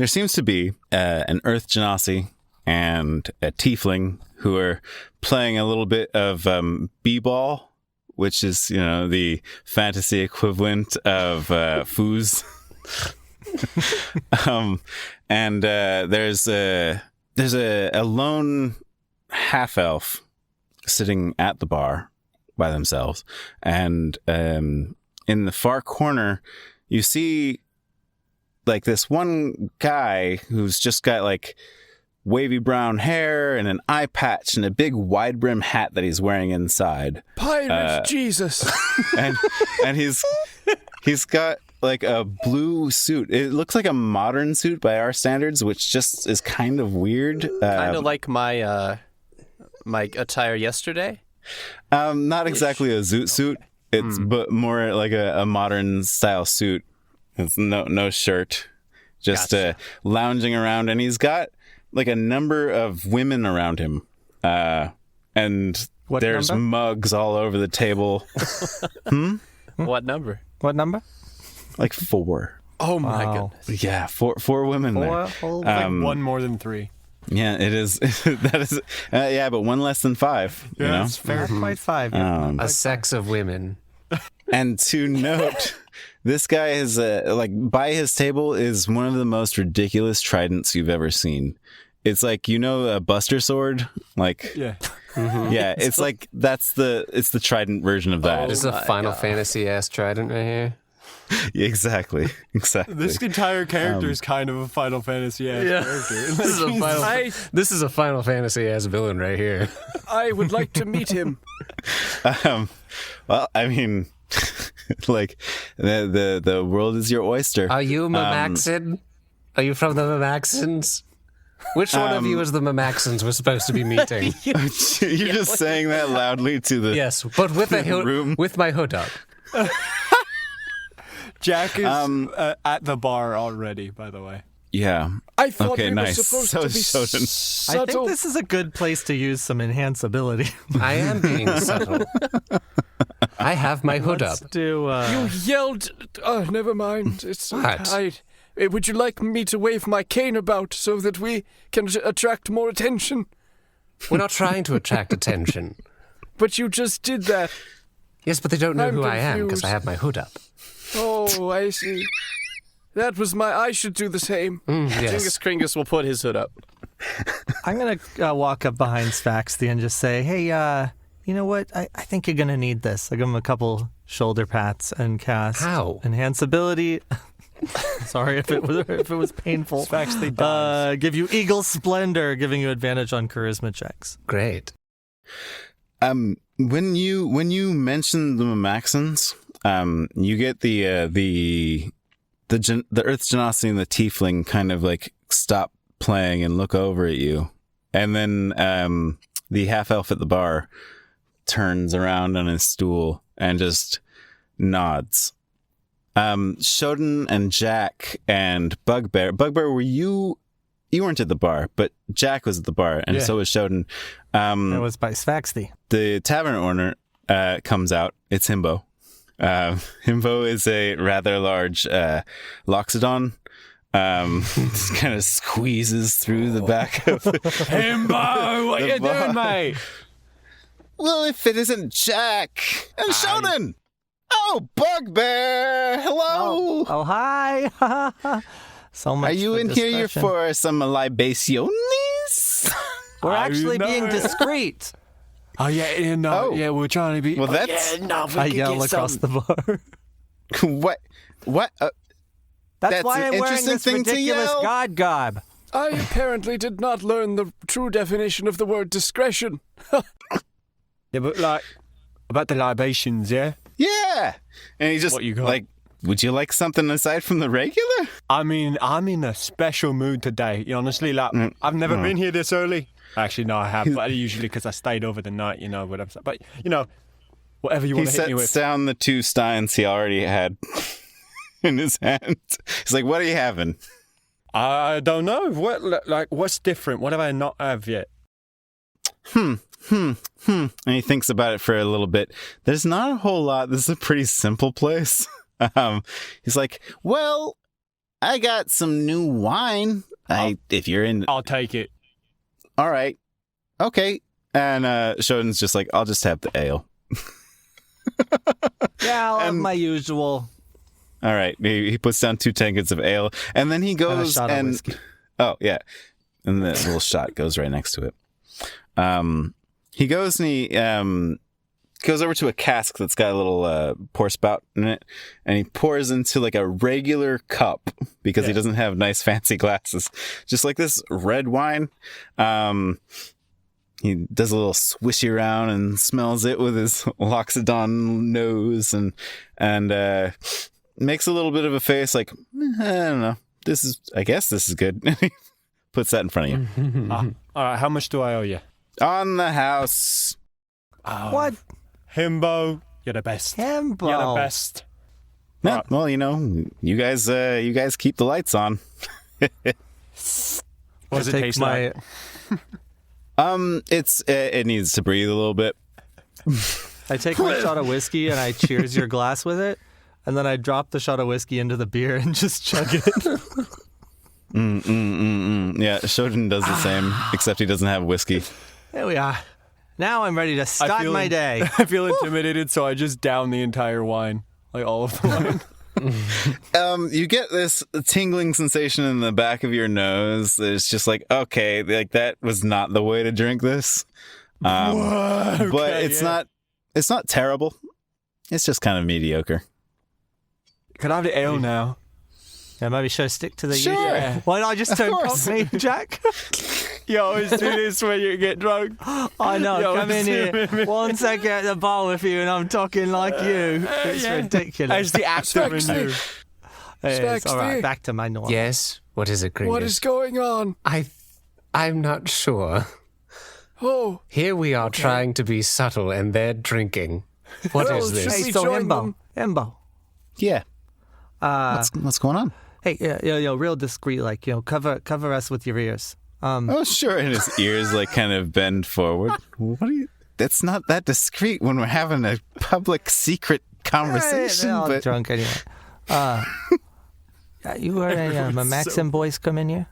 seems to be an Earth Genasi and a Tiefling who are playing a little bit of b-ball, which is the fantasy equivalent of foos. And there's a lone half elf sitting at the bar by themselves, and in the far corner you see like this one guy who's just got like wavy brown hair and an eye patch and a big wide brim hat that he's wearing inside. Pirate Jesus. and he's got like a blue suit. It looks like a modern suit by our standards, which just is kind of weird. Kind of like my attire yesterday. Not exactly a zoot suit. It's but more like a modern style suit. It's no shirt, just Gotcha. Lounging around, and he's got like a number of women around him, and What there's number? mugs all over the table. What number? What number? Like 4. Oh my Wow. goodness. Yeah, four women there. One more than 3. Yeah, it is. That is. Yeah, but one less than 5. You know? That's fair. Not quite 5. Yeah. A sex of women. And to note, this guy is by his table is one of the most ridiculous tridents you've ever seen. It's like, a Buster Sword, like Yeah. yeah, it's like it's the trident version of that. This is a Final Fantasy ass trident right here. Exactly. This entire character is kind of a Final Fantasy character. This is a Final Fantasy ass villain right here. I would like to meet him. Well, I mean, like the world is your oyster. Are you Mamaxin? Are you from the Mamaxins? Which one of you is the Mamaxins we're supposed to be meeting? You're just saying that loudly to the Yes, but with a room. with my hood up. Jack is at the bar already, by the way. Yeah. I thought Okay, we were nice. supposed So to be Shodan. I subtle. think this is a good place to use some enhance ability. I am being subtle. I have my hood up. Let's do. You yelled. Oh, never mind. It's What? would you like me to wave my cane about so that we can attract more attention? We're not trying to attract attention. But you just did that. Yes, but they don't know I'm who I am because confused. I have my hood up. Oh, I see. That was I should do the same. Yes. Jingus Kringus will put his hood up. I'm going to walk up behind Svaxthy and just say, hey, you know what? I think you're going to need this. I give him a couple shoulder pats and cast How? enhance ability. Sorry if it was painful. Svaxthy dies. Give you Eagle Splendor, giving you advantage on charisma checks. Great. When you mention the Mamaxins, you get the Earth's Generosity and the Tiefling kind of like stop playing and look over at you, and then the half elf at the bar turns around on his stool and just nods. Shodan and Jack and Bugbear. Bugbear, were you weren't at the bar, but Jack was at the bar, and so was Shodan. That was by Svaxthy. The tavern owner comes out. It's Himbo. Himbo is a rather large Loxodon. Just kind of squeezes through the back of Himbo, what you doing, mate? Well, if it isn't Jack and Shodan. Oh, Bugbear! Hello. Oh, hi. So much. Are you for in here discretion. for some libationes? We're I actually know. being discreet. Oh, yeah, no, Oh. yeah, we're trying to be... Well, that's I yell across the bar. what. That's why an I'm wearing interesting this thing to ridiculous yell. god gob. I apparently did not learn the true definition of the word discretion. Yeah, but about the libations, yeah? Yeah. And he just What you got? like, would you like something aside from the regular? I mean, I'm in a special mood today. Honestly, I've never been here this early. Actually, no, I have. But usually because I stayed over the night, what I'm saying. But, whatever you He want to hit me sets with. down the 2 steins he already had in his hand. He's like, what are you having? I don't know. What's different? What have I not have yet? And he thinks about it for a little bit. There's not a whole lot. This is a pretty simple place. He's like, well, I got some new wine. If you're in... I'll take it. All right. Okay. And Shodan's just like, I'll just have the ale. Yeah, I'll have my usual. All right. He puts down 2 tankards of ale, and then he And a goes shot of whiskey. oh yeah, and the little shot goes right next to it. He goes and he goes over to a cask that's got a little pour spout in it, and he pours into like a regular cup because he doesn't have nice fancy glasses, just like this red wine. He does a little swishy around and smells it with his Loxodon nose, and makes a little bit of a face like, I don't know. I guess this is good. He puts that in front of you. All right, how much do I owe you? On the house. What? Himbo, you're the best. Himbo. You're the best. Yeah, Right. well, you guys keep the lights on. What does it Take taste my- like? It needs to breathe a little bit. I take my shot of whiskey and I cheers your glass with it. and then I drop the shot of whiskey into the beer and just chug it. Yeah, Shodan does the same, except he doesn't have whiskey. There we are. Now I'm ready to start my day. I feel intimidated, so I just down the entire wine, like all of the wine. You get this tingling sensation in the back of your nose. It's just like, okay, like that was not the way to drink this. Okay, but it's not terrible. It's just kind of mediocre. Can I have the ale now? Yeah, maybe should I stick to the Sure. usual? Why not just turn Cockney, Jack? You always do this when you get drunk. I know. Yo, Come in here 1 second at the bar with you, and I'm talking like you. It's ridiculous. As the actor in you. It's all right. Svaxthy. Back to my normal. Yes? What is it, Kringus? What is going on? I'm not sure. Oh, Here we are trying to be subtle, and they're drinking. What Well, is this? Hey, we so join Embo. Yeah. What's going on? Hey, real discreet, like, cover us with your ears. Oh, sure. And his ears like kind of bend forward. What are you? That's not that discreet when we're having a public secret conversation. They're all but drunk anyway. You heard any Mamaxon boys come in here?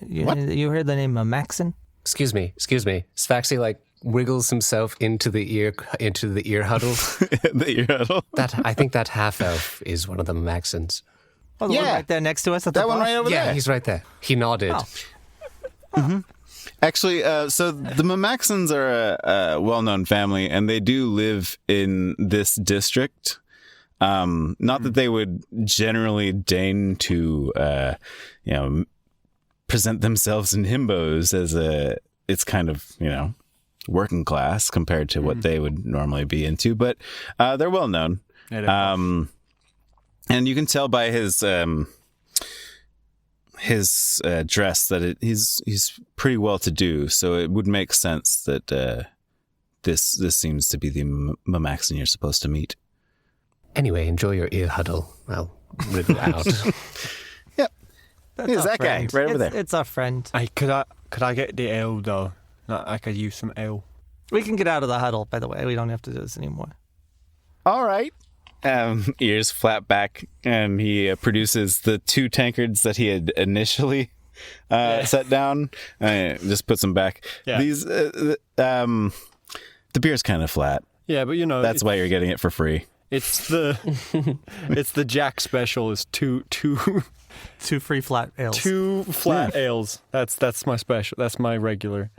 You heard the name Mamaxon? Excuse me. Svaxthy like wiggles himself into the ear huddle. the ear huddle. I think that half elf is one of the Maxons. Oh, the one Yeah. right there next to us at the That one bar? right over Yeah, there. he's right there. He nodded. Oh. Actually, so the Mamaxons are a well-known family, and they do live in this district. Not that they would generally deign to, present themselves in himbos as it's kind of, working class compared to what they would normally be into, but they're well known. And you can tell by his dress that he's pretty well to do, so it would make sense that this seems to be the Mamaxon you're supposed to meet. Anyway, enjoy your ear huddle. I'll wriggle out. Yep. That's Here's our that guy friend. right over there. It's our friend. Hey, could I get the ale though? I could use some ale. We can get out of the huddle, by the way. We don't have to do this anymore. All right. Ears flat back, and he produces the 2 tankards that he had initially set down. Just puts them back. Yeah. These, the beer's kind of flat. Yeah, but That's why you're getting it for free. it's the Jack special. Is two 2 free flat ales. 2 flat ales. That's my special. That's my regular.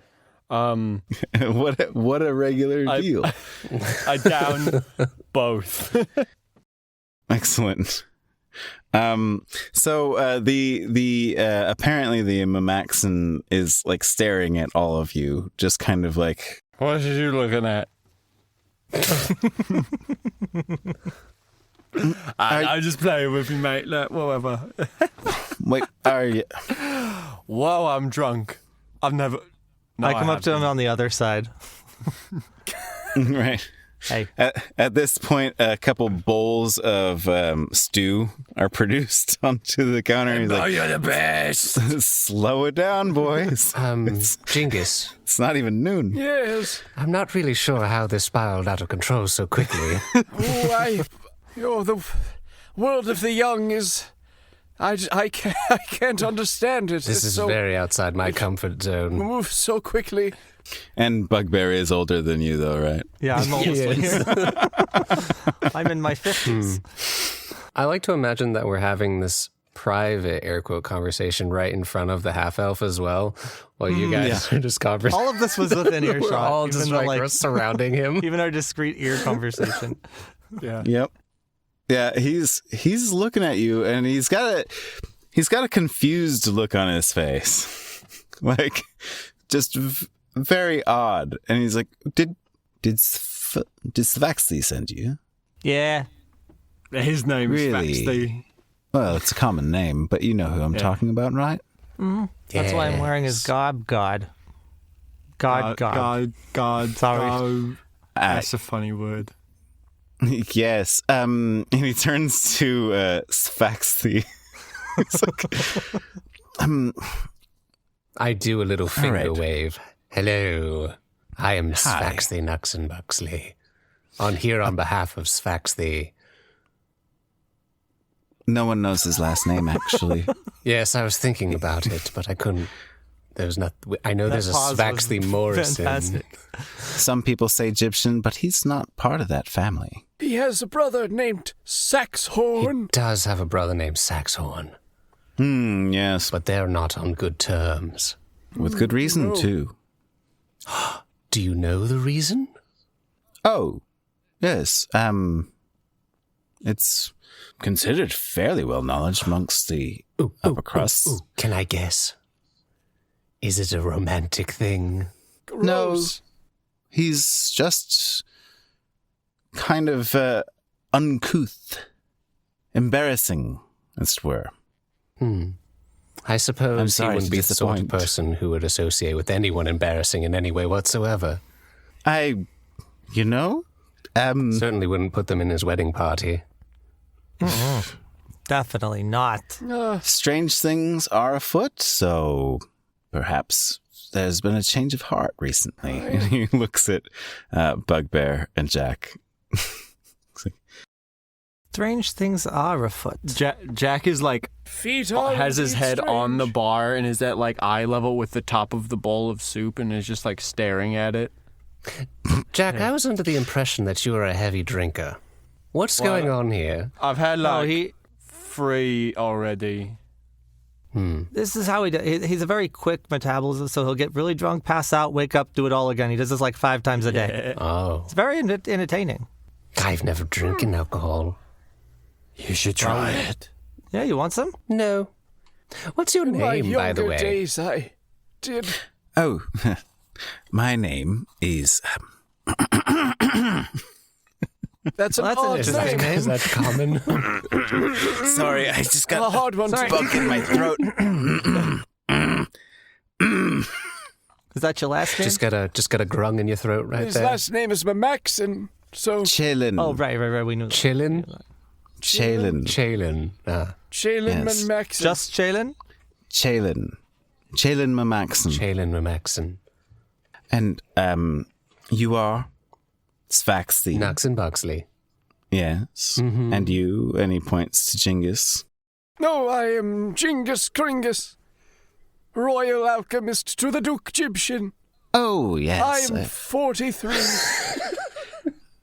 What a regular deal. I down both. Excellent. So the apparently the Mamaxon is like staring at all of you, just kind of like, What are you looking at? I'm just playing with you, mate. Look, whatever. wait, are you? Whoa, I'm drunk. I've never. No, I come up to him on the other side. Right. Hey. At this point, a couple bowls of stew are produced onto the counter. He's like, you're the best. slow it down, boys. Jingus, It's not even noon. Yes. I'm not really sure how this spiraled out of control so quickly. The world of the young is. I can't understand it. This is so, very outside my comfort zone. moves so quickly. And Bugbear is older than you, though, right? Yeah, I'm almost here. I'm in my 50s. I like to imagine that we're having this private air quote conversation right in front of the half elf as well, while you guys are just conversing. All of this was within earshot. We're all even just though, like surrounding him. even our discreet ear conversation. Yeah. Yep. Yeah, he's looking at you, and he's got a confused look on his face, like just very odd. And he's like, "Did Svaxthy send you?" Yeah. His name is Really? Svaxthy. Well, it's a common name, but you know who I'm talking about, right? That's why I'm wearing his God. God. God. Sorry. Oh, that's a funny word. Yes. And he turns to Svaxthy. It's like, I do a little finger right. wave. Hello, I am Svaxthy Nux'nbuxly. On behalf of Svaxthy, No one knows his last name, actually. Yes, I was thinking about it, but I couldn't. There's not. I know there's a Svaxthy Morrison. Fantastic. Some people say Egyptian, but he's not part of that family. He has a brother named He Saxhorn. does have a brother named Saxhorn, Yes, but they're not on good terms. with good reason, too. Do you know the reason? Oh, yes. It's considered fairly well knowledge amongst the upper crusts. Ooh, can I guess? Is it a romantic thing? No, Gross. he's just kind of uncouth, embarrassing, as it were. I suppose I'm he sorry wouldn't to be the sort of disappoint. person who would associate with anyone embarrassing in any way whatsoever. Certainly Certainly wouldn't put them in his wedding party. Definitely not. strange things are afoot, so perhaps there's been a change of heart recently. And he looks at Bugbear and Jack. Strange things are afoot. Jack is like Feet are has his indeed head on the strange. bar and is at like eye level with the top of the bowl of soup and is just like staring at it. Jack, I was under the impression that you were a heavy drinker. What's going on here? I've had No, like 3 already. This is how he does. He's a very quick metabolism, so he'll get really drunk, pass out, wake up, do it all again. He does this like 5 times a day. Oh, It's very entertaining. I've never drinking alcohol. You should try it. Yeah, you want some? No. What's your In my name, by the younger way? days, I did. Oh, my name is... That's an Well, that's an odd interesting name. name. Is that common? Sorry, I just A got hard one to bug in my throat. Is that your last name? just got a grung in your throat right His there. last name is Mamaxon, so Chillin. Oh, right. We knew that. Chillin? Chalen. Chalin. Jalen Yes. Mamaxon. Just Jalen? Chalen Mamaxon. Chalin Mamaxon. And, you are Svaxthy. Nux'nbuxly. Yes. And you, and he points to Jingus. No, I am Jingus Kringus, Royal Alchemist to the Duke Egyptian. Oh, yes. I am 43.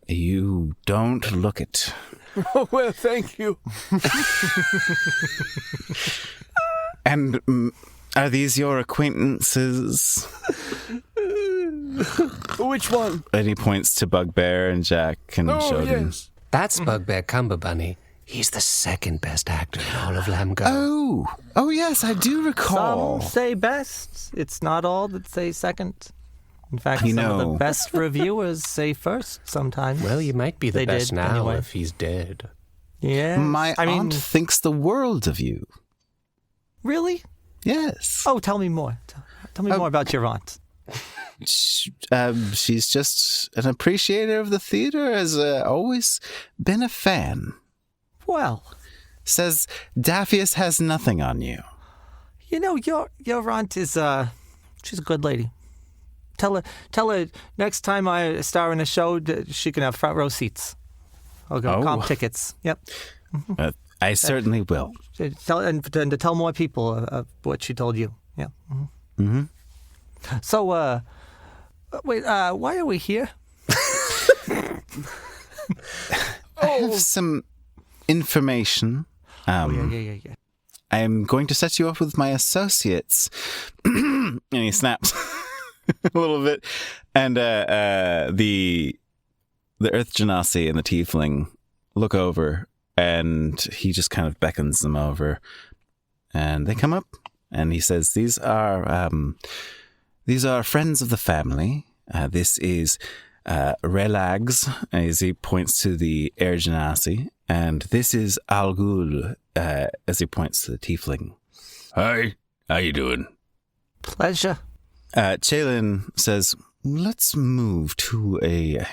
You don't look it. Oh, well, thank you. And are these your acquaintances? Which one? And he points to Bugbear and Jack and Oh, Shodan. yes. That's Bugbear Cumberbunny. He's the second best actor in all of Lamgo. Oh, yes, I do recall. Some say best. It's not all that say second. In fact, You some of know- the best reviewers say first sometimes. Well, you might be the They best did, now anyway. if he's dead. Yeah. My I mean, aunt thinks the world of you. really? Yes. Oh, tell me more. Tell me more about your aunt. She's just an appreciator of the theater, has always been a fan. Well, Says Daphius has nothing on you. you know, your aunt is she's a good lady. Tell her next time I star in a show, she can have front row seats. I'll go Oh. comp tickets. Yep. I certainly will. Tell and to tell more people what she told you. Yeah. Mm-hmm. So, wait. Why are we here? I have some information. Yeah. I'm going to set you up with my associates. And he snaps a little bit. And the Earth Genasi and the Tiefling look over, and he just kind of beckons them over. And they come up, and he says, These are friends of the family. This is Relags, as he points to the Air Genasi. And this is Algul, as he points to the Tiefling. Hi, how you doing? Pleasure. Chalin says, let's move to a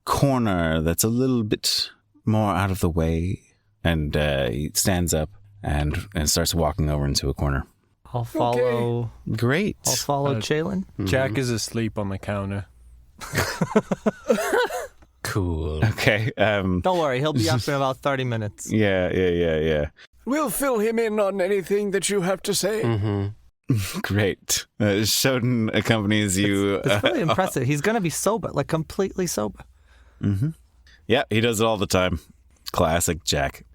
corner that's a little bit more out of the way. And he stands up and starts walking over into a corner. I'll follow. Great. I'll follow Jalen. Jack is asleep on the counter. cool. Okay. Don't worry, he'll be up in about 30 minutes. Yeah. We'll fill him in on anything that you have to say. Mm-hmm. Great. Shodan accompanies you. It's really impressive. He's going to be sober, like completely sober. Mm-hmm. Yeah, he does it all the time. Classic Jack.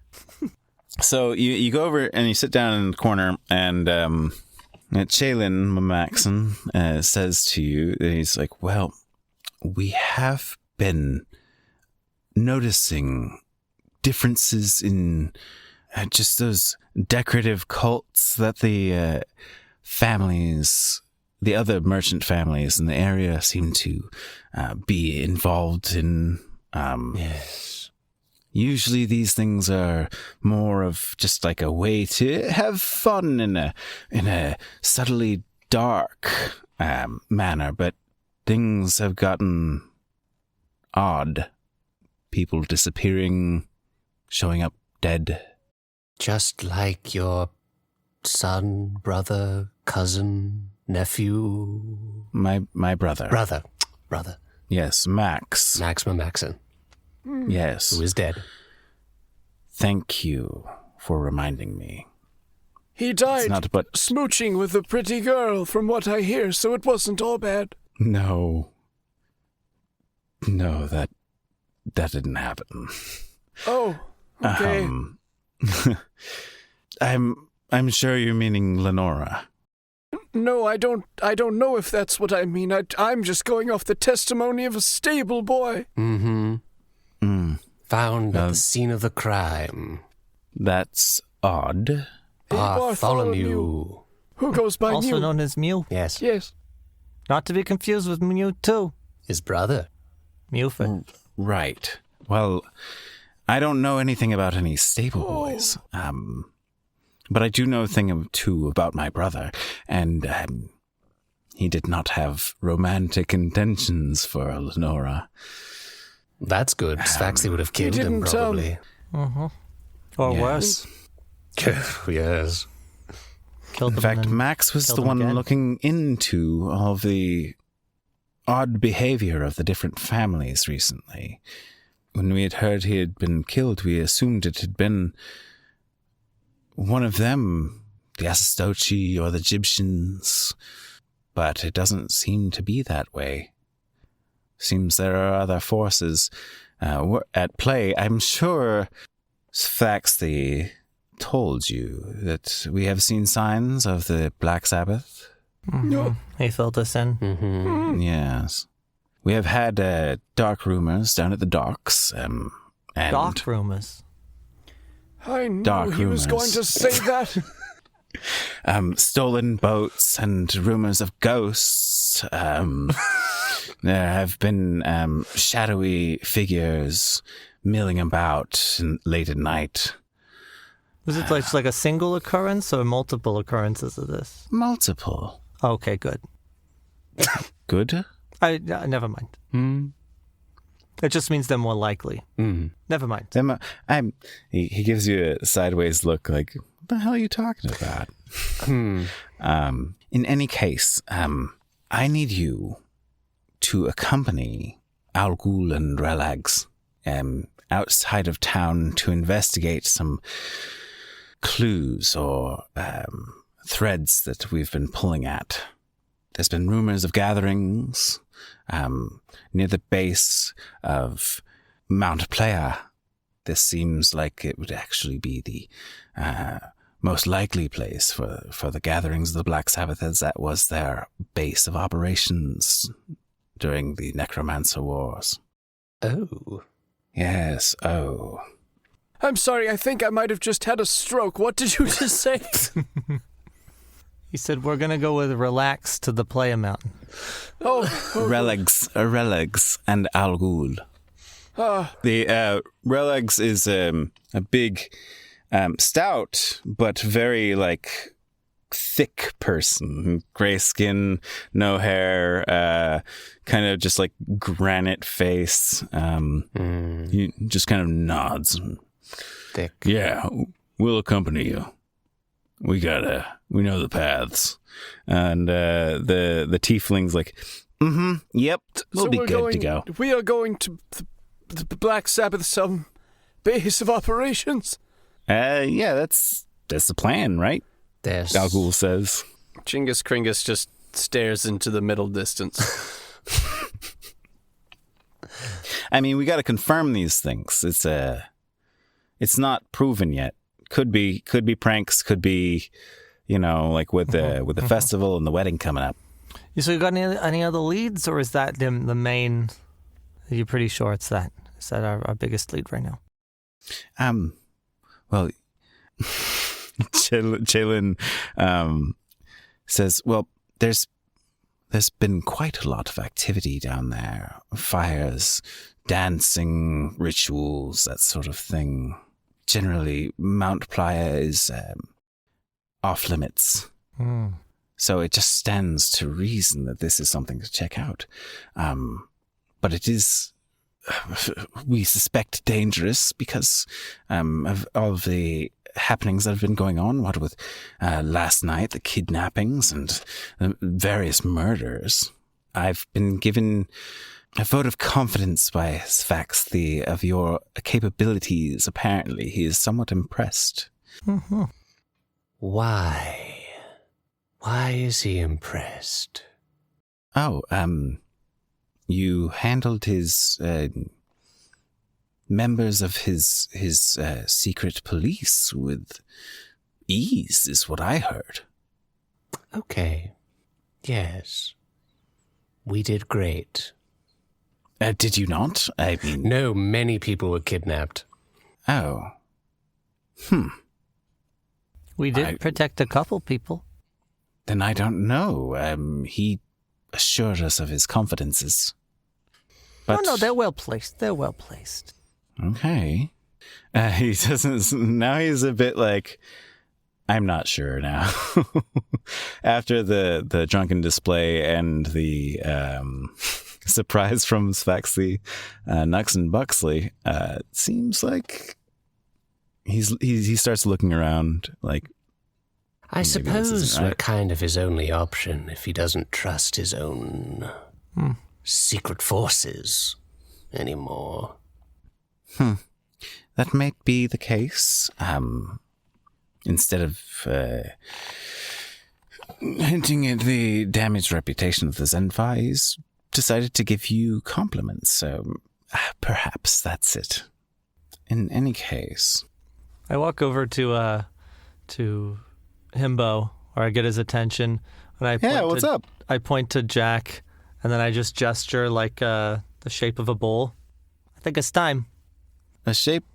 So you go over and you sit down in the corner, and Chaylin Mamaxon says to you that he's like, well, we have been noticing differences in just those decorative cults that the families, the other merchant families in the area seem to be involved in. Yes. Usually these things are more of just like a way to have fun in a subtly dark manner, but things have gotten odd. People disappearing, showing up dead. Just like your son, brother, cousin, nephew. My brother. Brother. Yes, Max. Max Mamaxon, Yes. who is dead. Thank you for reminding me. He It's died not but smooching with a pretty girl, from what I hear, so it wasn't all bad. no, that didn't happen. Oh, okay. I'm sure you're meaning Lenora. No, I don't know if that's what I mean. I'm just going off the testimony of a stable boy. Mm-hmm. Mm, Found at the scene of the crime. that's odd. Bartholomew. Who goes by Also Mew. known as Mew. Yes. Yes. Not to be confused with Mewtwo. His brother. Mewford. Right. Well, I don't know anything about any stable boys. But I do know a thing or two about my brother, and he did not have romantic intentions for Lenora. That's good. Svaxthy would have killed him, didn't, probably. Mm-hmm. Or Yeah. worse. Yes. Killed In them fact, and Max was killed the them one again. looking into all of the odd behavior of the different families recently. When we had heard he had been killed, we assumed it had been one of them, the Assistoci or the Egyptians, but it doesn't seem to be that way. Seems there are other forces at play. I'm sure Svaxthy told you that we have seen signs of the Black Sabbath. Mhm. He filled us in. Mm-hmm. Yes. We have had dark rumors down at the docks. And Dock rumors. I knew Dark he was going rumors. to say that. stolen boats and rumors of ghosts. There have been shadowy figures milling about late at night. Was it like a single occurrence or multiple occurrences of this? Multiple. Okay, good. Good? Never mind. It just means they're more likely. Never mind. He gives you a sideways look like, what the hell are you talking about? In any case, I need you to accompany Al Ghul and Relags outside of town to investigate some clues or threads that we've been pulling at. There's been rumors of gatherings near the base of Mount Pleah. This seems like it would actually be the most likely place for the gatherings of the Black Sabbath, as that was their base of operations during the Necromancer Wars. Oh. Yes, oh. I'm sorry, I think I might have just had a stroke. What did you just say? He said we're gonna go with Relax to the Pleah Mountain. Relags and Al Ghul. The Relags is a big, stout, but very, thick person. Gray skin, no hair, kind of just granite face. He just kind of nods. Thick. Yeah, we'll accompany you. We know the paths. And the tiefling's yep, we'll be we're good to go. We are going to the Black Sabbath's base of operations? Yeah, that's the plan, right? There's Al-Ghul says. Jingus Kringus just stares into the middle distance. I mean, we got to confirm these things. It's not proven yet. Could be pranks. Could be, like with the festival and the wedding coming up. So you got any other leads, or is that the main? Are you pretty sure it's that? Is that our biggest lead right now? Well, Jalen says, well, there's been quite a lot of activity down there. Fires, dancing, rituals, that sort of thing. Generally, Mount Pleah is off limits. Mm. So it just stands to reason that this is something to check out. But it is, we suspect, dangerous because of all of the happenings that have been going on. What with last night, the kidnappings and various murders. I've been given a vote of confidence by Svaxthy of your capabilities, apparently. He is somewhat impressed. Mm-hmm. Why? Why is he impressed? Oh, you handled his members of his secret police with ease, is what I heard. Okay. Yes. We did great. Did you not? I mean... No, many people were kidnapped. Oh. We did protect a couple people. Then I don't know. He assured us of his confidences. But... No, they're well placed. They're well placed. Okay. He doesn't... Now he's a bit like... I'm not sure now. After the drunken display and the surprise from Svaxthy, Nux'nbuxly, seems like he starts looking around like... I suppose we're kind of his only option if he doesn't trust his own secret forces anymore. That may be the case. Instead of hinting at the damaged reputation of the Zenfai, he's decided to give you compliments. So perhaps that's it. In any case, I walk over to Himbo, or I get his attention, and I point what's up? I point to Jack, and then I just gesture like the shape of a bowl. I think it's time. A shape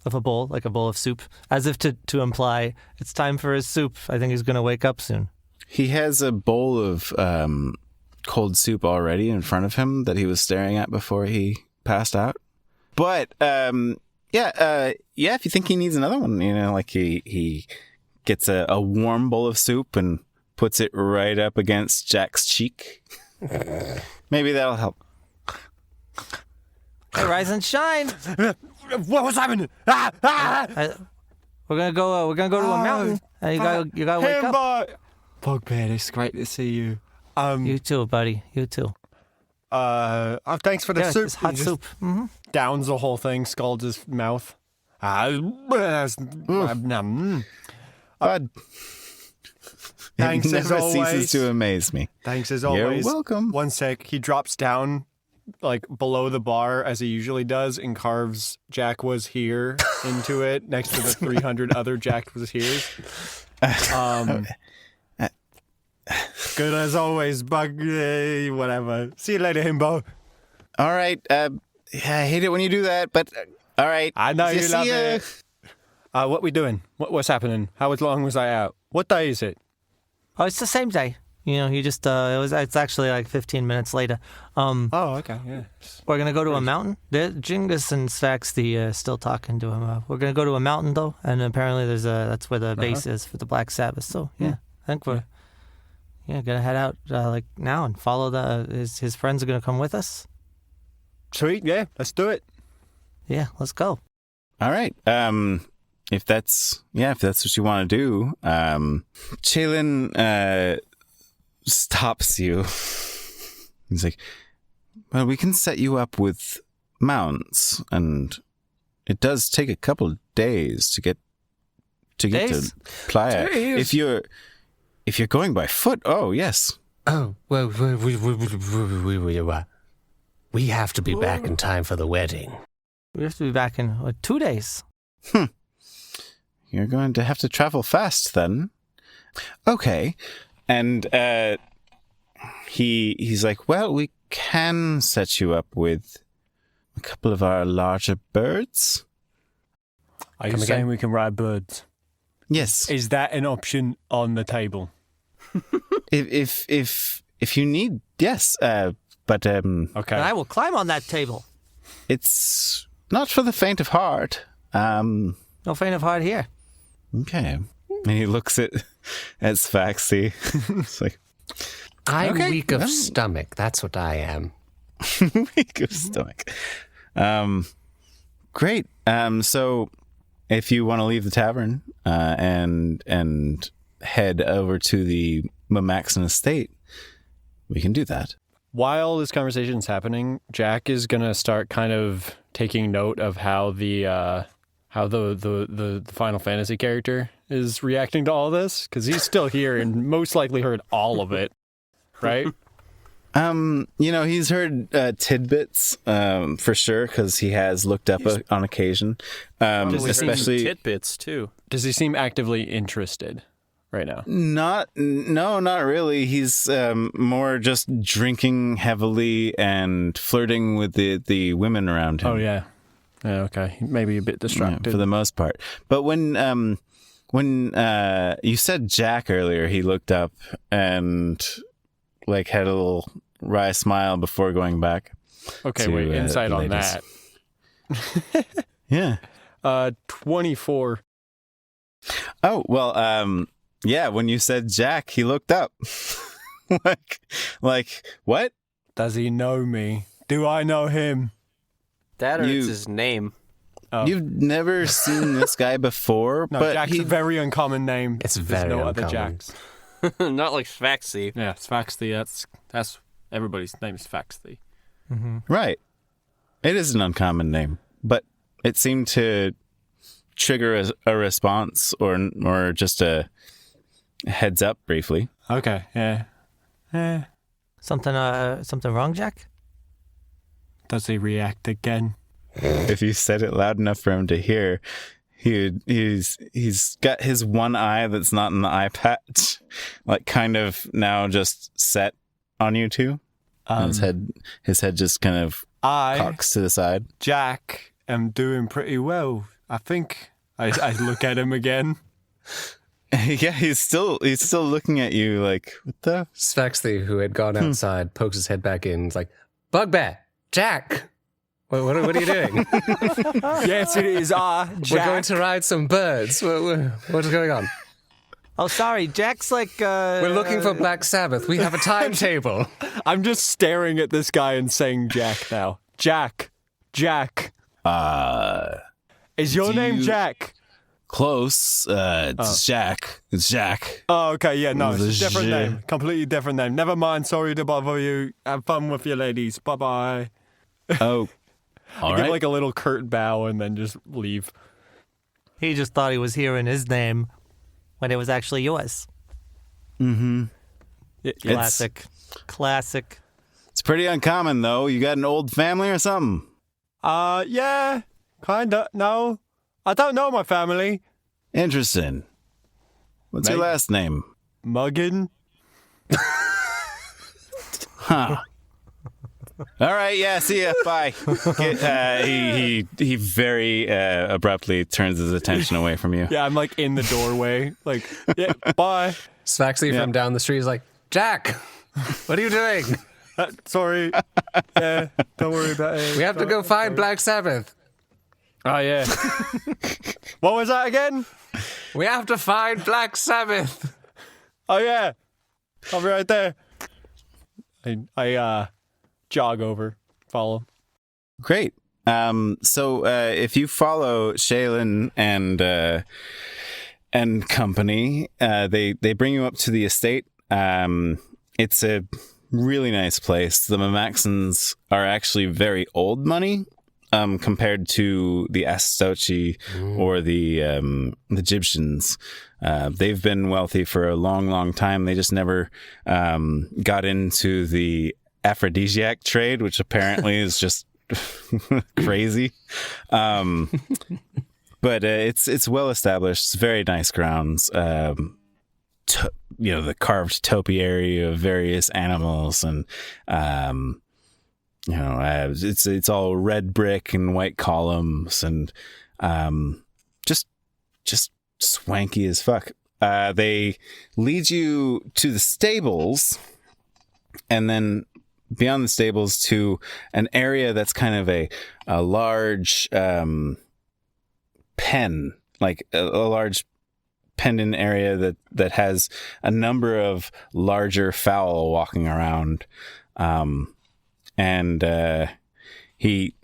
of a bowl, like a bowl of soup, as if to imply it's time for his soup. I think he's going to wake up soon. He has a bowl of cold soup already in front of him that he was staring at before he passed out. But if you think he needs another one, like he gets a warm bowl of soup and puts it right up against Jack's cheek. Maybe that'll help. Hey, rise and shine. What's happening? We're gonna go to a mountain. And you gotta wake up. Bugbear, it's great to see you. You too, buddy. You too. Thanks for the soup. It's hot soup. Mm-hmm. Downs the whole thing, scalds his mouth. Bud. Thanks it as never always. ceases to amaze me. Thanks as You're always. welcome. One sec. He drops down like below the bar as he usually does and carves Jack was here into it next to the 300 other Jack was here's. Good as always, Bug. Whatever. See you later, Himbo. All right. I hate it when you do that, but all right. I know you love ya. it. What we doing? What's happening? How long was I out? What day is it? Oh, it's the same day. He just it's actually like 15 minutes later. Oh, okay, yeah. We're gonna go to a mountain. Jingus and Svaxthy still talking to him. We're gonna go to a mountain though, and apparently that's where the base is for the Black Sabbath. So yeah, I think we're gonna head out like now and follow his friends are gonna come with us. Sweet, yeah, let's do it. Yeah, let's go. All right. If that's what you want to do, Chalin stops you. He's like, well, we can set you up with mounts, and it does take a couple of days to get to Pleah. If you're going by foot, oh yes. Oh, well, we have to be back in time for the wedding. We have to be back in 2 days. You're going to have to travel fast then. Okay. And he's like, well, we can set you up with a couple of our larger birds. Are you saying we can ride birds? Yes. Is that an option on the table? If you need, yes. But Okay. And I will climb on that table. it's not for the faint of heart. No faint of heart here. Okay. And he looks at Svaxthy. It's like, I'm Okay, weak of well. stomach. That's what I am. weak of stomach. Great. So if you want to leave the tavern and head over to the Mamaxon estate, we can do that. While this conversation's happening, Jack is gonna start kind of taking note of how the Final Fantasy character is reacting to all this, because he's still here and most likely heard all of it, right? He's heard tidbits for sure, because he has looked up on occasion. Especially tidbits too. Does he seem actively interested right now? not really. He's more just drinking heavily and flirting with the women around him. Oh yeah. Yeah, okay. Maybe a bit distracted. For the most part. But when you said Jack earlier, he looked up and like had a little wry smile before going back. Okay, to, wait, insight the on ladies. that. Yeah. 24. Oh, well, yeah, when you said Jack, he looked up. like, what? Does he know me? Do I know him? That or You- it's his name. Oh. You've never seen this guy before, No, but Jack's a very uncommon name. It's There's very no other uncommon. Jacks. Not like Svaxthy. Yeah, Svaxthy. That's everybody's name is Svaxthy. Right. It is an uncommon name, but it seemed to trigger a response or just a heads up briefly. Okay, yeah. Something wrong, Jack? Does he react again? If you said it loud enough for him to hear, he's got his one eye that's not in the eye patch, like kind of now just set on you two. And his head just kind of I, cocks to the side. Jack, am doing pretty well. I think I look at him again. Yeah, he's still looking at you like, what the? Svaxthy, who had gone outside, pokes his head back in. He's like, Bugbear, Jack, what are you doing? Yes, it is Jack. We're going to ride some birds. What's going on? Oh, sorry. Jack's like, We're looking for Black Sabbath. We have a timetable. I'm just staring at this guy and saying Jack now. Jack. Is your Do name you- Jack? Close. It's Jack. It's Jack. Oh, okay, yeah, no, it's a different J- name. Completely different name. Never mind, sorry to bother you. Have fun with your ladies. Bye-bye. Oh, all Give right. like a little curt bow and then just leave. he just thought he was hearing his name when it was actually yours. Mm-hmm. Classic. It's pretty uncommon though. You got an old family or something? Yeah, kinda. No, I don't know my family. Interesting. What's your Maybe. last name? Muggin. Huh. All right, yeah, see ya. Bye. He very abruptly turns his attention away from you. Yeah, I'm like in the doorway. Like, yeah, bye. Svaxthy from down the street is like, Jack, what are you doing? Sorry. Yeah, don't worry about it. We have to go find Black Sabbath. Oh, yeah. What was that again? We have to find Black Sabbath. Oh, yeah. I'll be right there. I jog over, follow. Great. So if you follow Shaylin and company, they bring you up to the estate. It's a really nice place. The Mamaxons are actually very old money. compared to the Astochi or the Egyptians. They've been wealthy for a long, long time. They just never got into the aphrodisiac trade, which apparently is just crazy. But it's well established. It's very nice grounds. The carved topiary of various animals, and it's all red brick and white columns, and just swanky as fuck. They lead you to the stables, and then beyond the stables to an area that's kind of a large pen, like a large penned area that has a number of larger fowl walking around. And he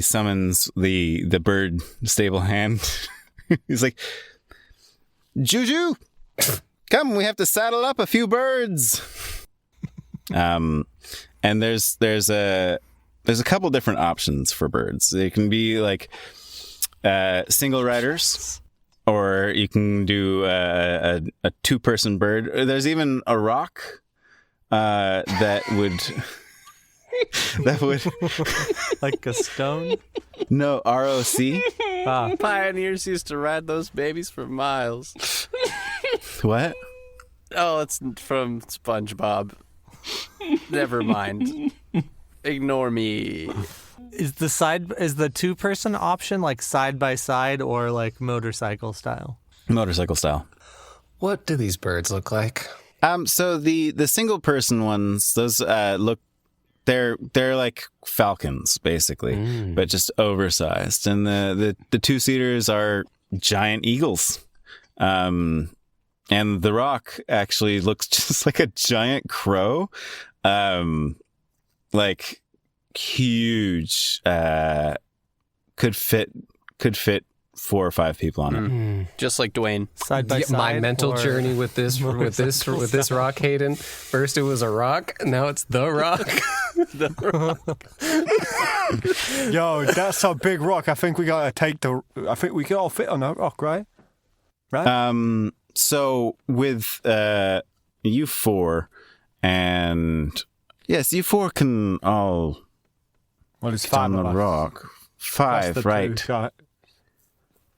summons the bird stable hand. He's like, Juju, come, we have to saddle up a few birds. And there's a couple different options for birds. They can be like single riders, or you can do a 2-person bird. There's even a rock that would Like a stone? no, ROC. Pioneers used to ride those babies for miles. What? Oh, it's from SpongeBob. Never mind. Ignore me. Is the 2-person option like side by side or like motorcycle style? Motorcycle style. What do these birds look like? So the single person ones, those look, they're like falcons basically, but just oversized. And the 2-seaters are giant eagles. And the rock actually looks just like a giant crow. Like huge, could fit 4 or 5 people on it. Just like Dwayne. Side by side? My mental journey with this rock, Hayden. First it was a rock, now it's the rock. Yo, that's a big rock. I think we can all fit on that rock, right? Right? So with you 4, and yes, you 4 can all Well, it's fit 5 on the of us. rock. Plus 5, the right?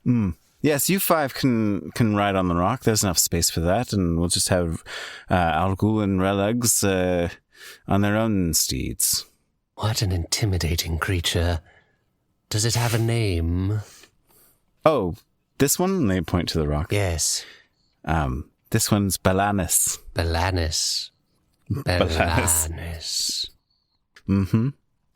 2 Yes, you 5 can ride on the rock. There's enough space for that, and we'll just have Algul and Relags on their own steeds. What an intimidating creature. Does it have a name? Oh, this one? They point to the rock. Yes. This one's Balanis. Balanis. Mm-hmm.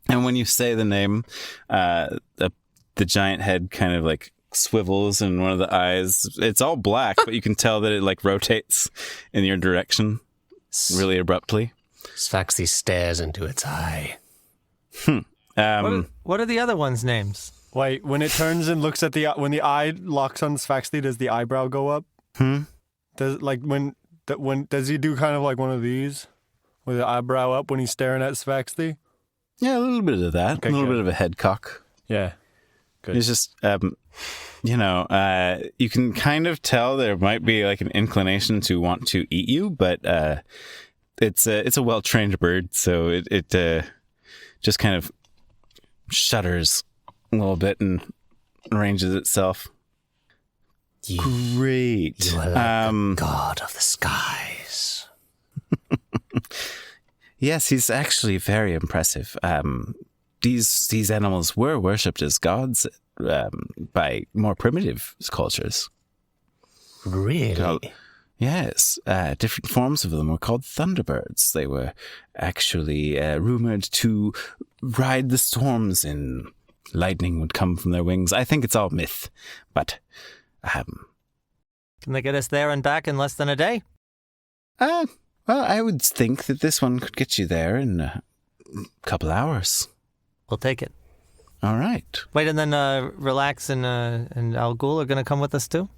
And when you say the name, the giant head kind of like swivels, and one of the eyes, it's all black, but you can tell that it like rotates in your direction really abruptly. Svaxthy stares into its eye. What are the other ones' names? Wait, when it turns and looks at when the eye locks on Svaxthy, does the eyebrow go up? Does does he do kind of like one of these with the eyebrow up when he's staring at Svaxthy? Yeah, a little bit of that. Okay, a little good. bit of a head cock. Yeah. Good. It's just, you can kind of tell there might be like an inclination to want to eat you, but it's a well-trained bird, so it just kind of shudders a little bit and arranges itself. Great. You are like the god of the skies. Yes, he's actually very impressive. These animals were worshipped as gods by more primitive cultures. Really? Yes, different forms of them were called thunderbirds. They were actually rumored to ride the storms, and lightning would come from their wings. I think it's all myth, but Can they get us there and back in less than a day? well, I would think that this one could get you there in a couple hours. We'll take it. All right. Wait, and then Relax and Al Ghul are going to come with us too?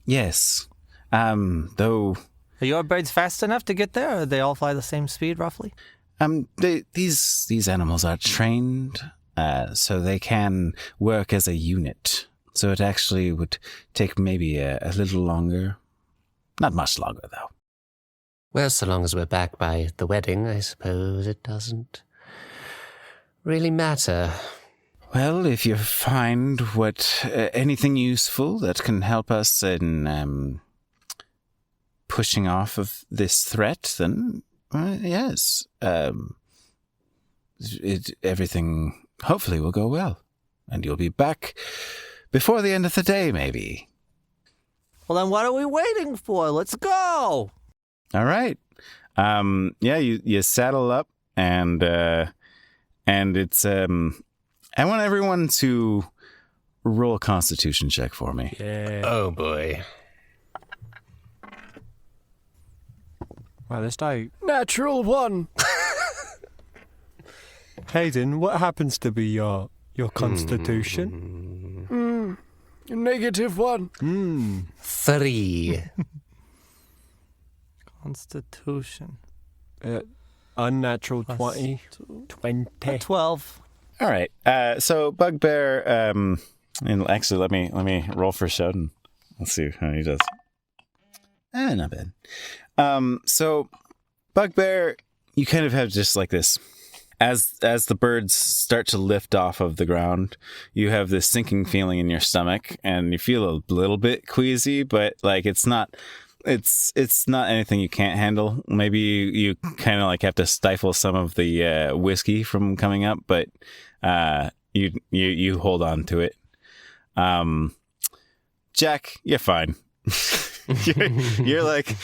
Yes. Though Are your birds fast enough to get there, or do they all fly the same speed, roughly? these animals are trained so they can work as a unit. So it actually would take maybe a little longer. Not much longer, though. Well, so long as we're back by the wedding, I suppose it doesn't really matter. Well, if you find anything useful that can help us in pushing off of this threat, then yes, everything hopefully will go well, and you'll be back before the end of the day, maybe. Well, then what are we waiting for? Let's go! All right. You saddle up, and it's I want everyone to roll a Constitution check for me. Yeah. Oh, boy. Wow, this die. Natural 1. Hayden, what happens to be your constitution? -1. 3. Constitution. Unnatural 20. 12. All right. So Bugbear, and actually, let me roll for Shodan. Let's see how he does. Not bad. So Bugbear, you kind of have just like this. As the birds start to lift off of the ground, you have this sinking feeling in your stomach, and you feel a little bit queasy, but like it's not anything you can't handle. Maybe you kind of like have to stifle some of the whiskey from coming up, but you hold on to it. Jack, you're fine. you're like.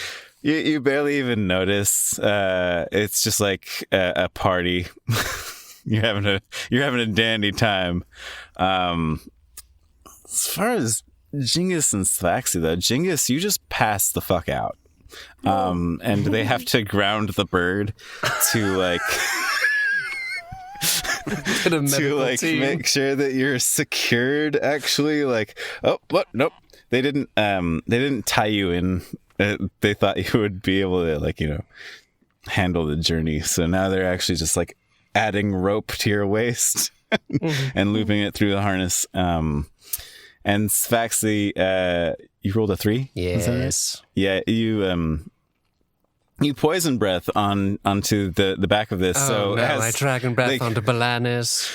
You barely even notice. It's just like a party. you're having a dandy time. As far as Jingus and Svaxthy, though, Jingus, you just pass the fuck out. And they have to ground the bird to like make sure that you're secured. Actually, like, oh, what? Nope. They didn't tie you in. They thought you would be able to, handle the journey. So now they're actually just like adding rope to your waist and looping it through the harness. And Svaxthy, you rolled a 3? Yes. Right? Yeah, you poison breath onto the back of this. Oh, no, I dragon breath onto Balanis.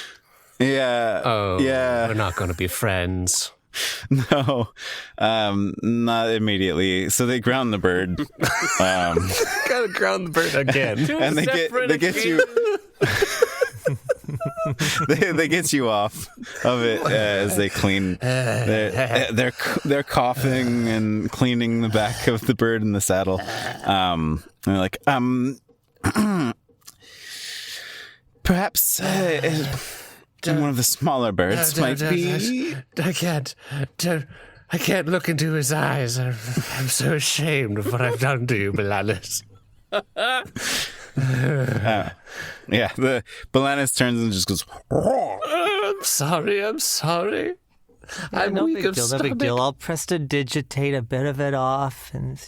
Yeah. Oh, yeah. We're not going to be friends. No, not immediately. So they ground the bird. Gotta ground the bird again. And they get you. they get you off of it as they clean. They're coughing and cleaning the back of the bird in the saddle. And they're like, perhaps. One of the smaller birds might be. I can't look into his eyes. I'm so ashamed of what I've done to you, Balanis. The Balanis turns and just goes. I'm sorry. I'm no weak big of deal, stomach. no big deal. I'll prestidigitate a bit of it off and.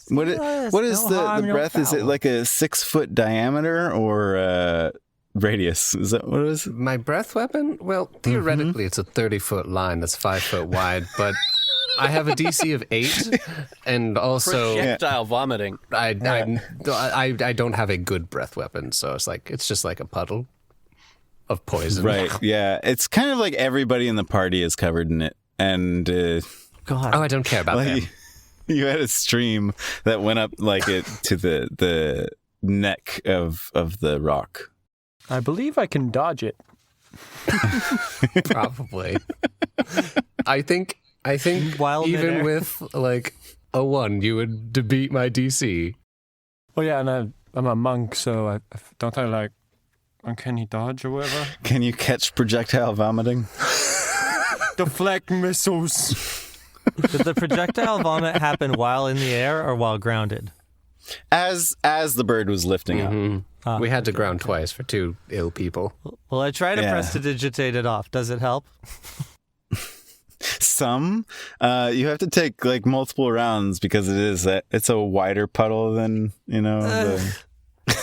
What is the breath? Is it like a 6-foot diameter or? Radius, is that what it is? My breath weapon? Well, theoretically, it's a 30-foot line that's 5 foot wide, but I have a DC of 8, and also projectile vomiting. I don't have a good breath weapon, so it's just like a puddle of poison. Right? Yeah, it's kind of like everybody in the party is covered in it, and God, I don't care about them. You had a stream that went up like it to the neck of the rock. I believe I can dodge it. Probably. I think While even midair. with like a 1, you would beat my DC. Oh yeah, and I'm a monk, so don't I like uncanny dodge or whatever? Can you catch projectile vomiting? Deflect missiles. Did the projectile vomit happen while in the air or while grounded? As the bird was lifting up. We had to ground twice for 2 ill people. Well, I try to Yeah. prestidigitate it off. Does it help? Some, you have to take like multiple rounds because it's a wider puddle than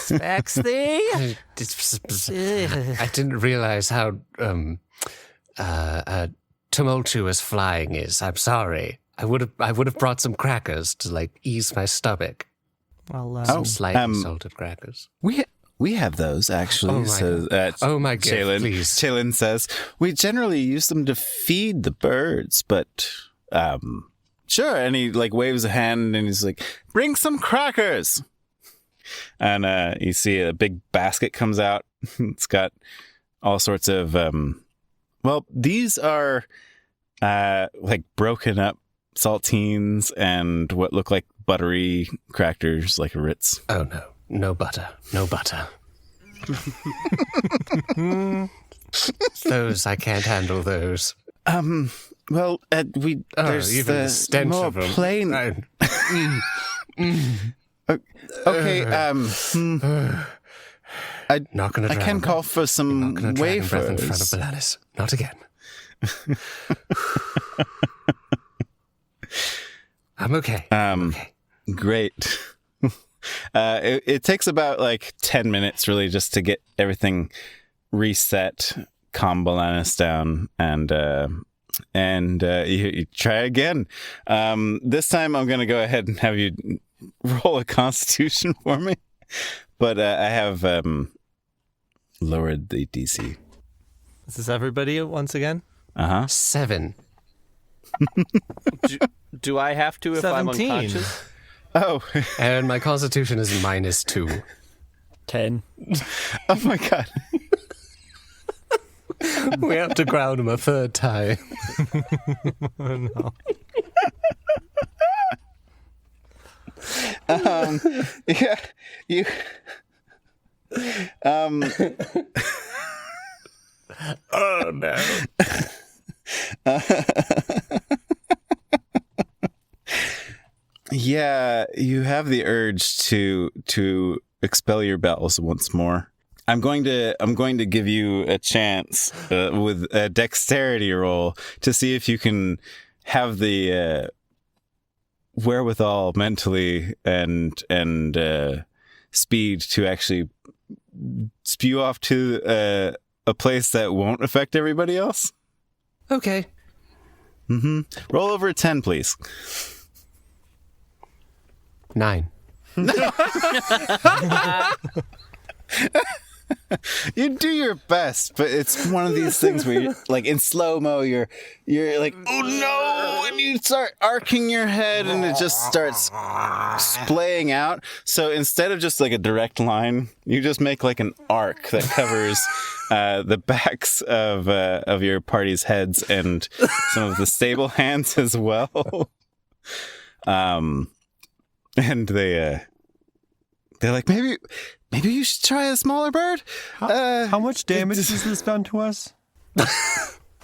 Svaxthy? I didn't realize how tumultuous flying is. I'm sorry. I would have brought some crackers to like ease my stomach. Well, Some slightly salted crackers. We have those actually. Oh my god! Please, Chillin says we generally use them to feed the birds, but sure. And he like waves a hand and he's like, "Bring some crackers." And you see a big basket comes out. It's got all sorts of these are like broken up saltines and what look like buttery crackers, like a Ritz. Oh no. No butter. No butter. Those, I can't handle those. Well, there's even the stench more of them. plain. Okay, Not gonna I drown. can call for some Not gonna dragon breath in front of wafers. bananas. Not again. I'm okay. Okay. Great. It takes about like 10 minutes really just to get everything reset, calm bananas down, and you try again. This time I'm going to go ahead and have you roll a constitution for me. But I have lowered the DC. Is this everybody once again? 7. Do I have to if 17. I'm unconscious? Oh. And my constitution is -2. 10. Oh my god. We have to ground him a third time. Oh, no. Yeah, you. Oh no. Yeah, you have the urge to expel your bells once more. I'm going to give you a chance with a dexterity roll to see if you can have the wherewithal mentally and speed to actually spew off to a place that won't affect everybody else. Okay. Roll over a 10, please. 9. You do your best, but it's one of these things where you're, like in slow-mo, you're like, oh no, and you start arcing your head and it just starts splaying out. So instead of just like a direct line, you just make like an arc that covers the backs of your party's heads and some of the stable hands as well. And they're like, maybe you should try a smaller bird. How much damage has this done to us?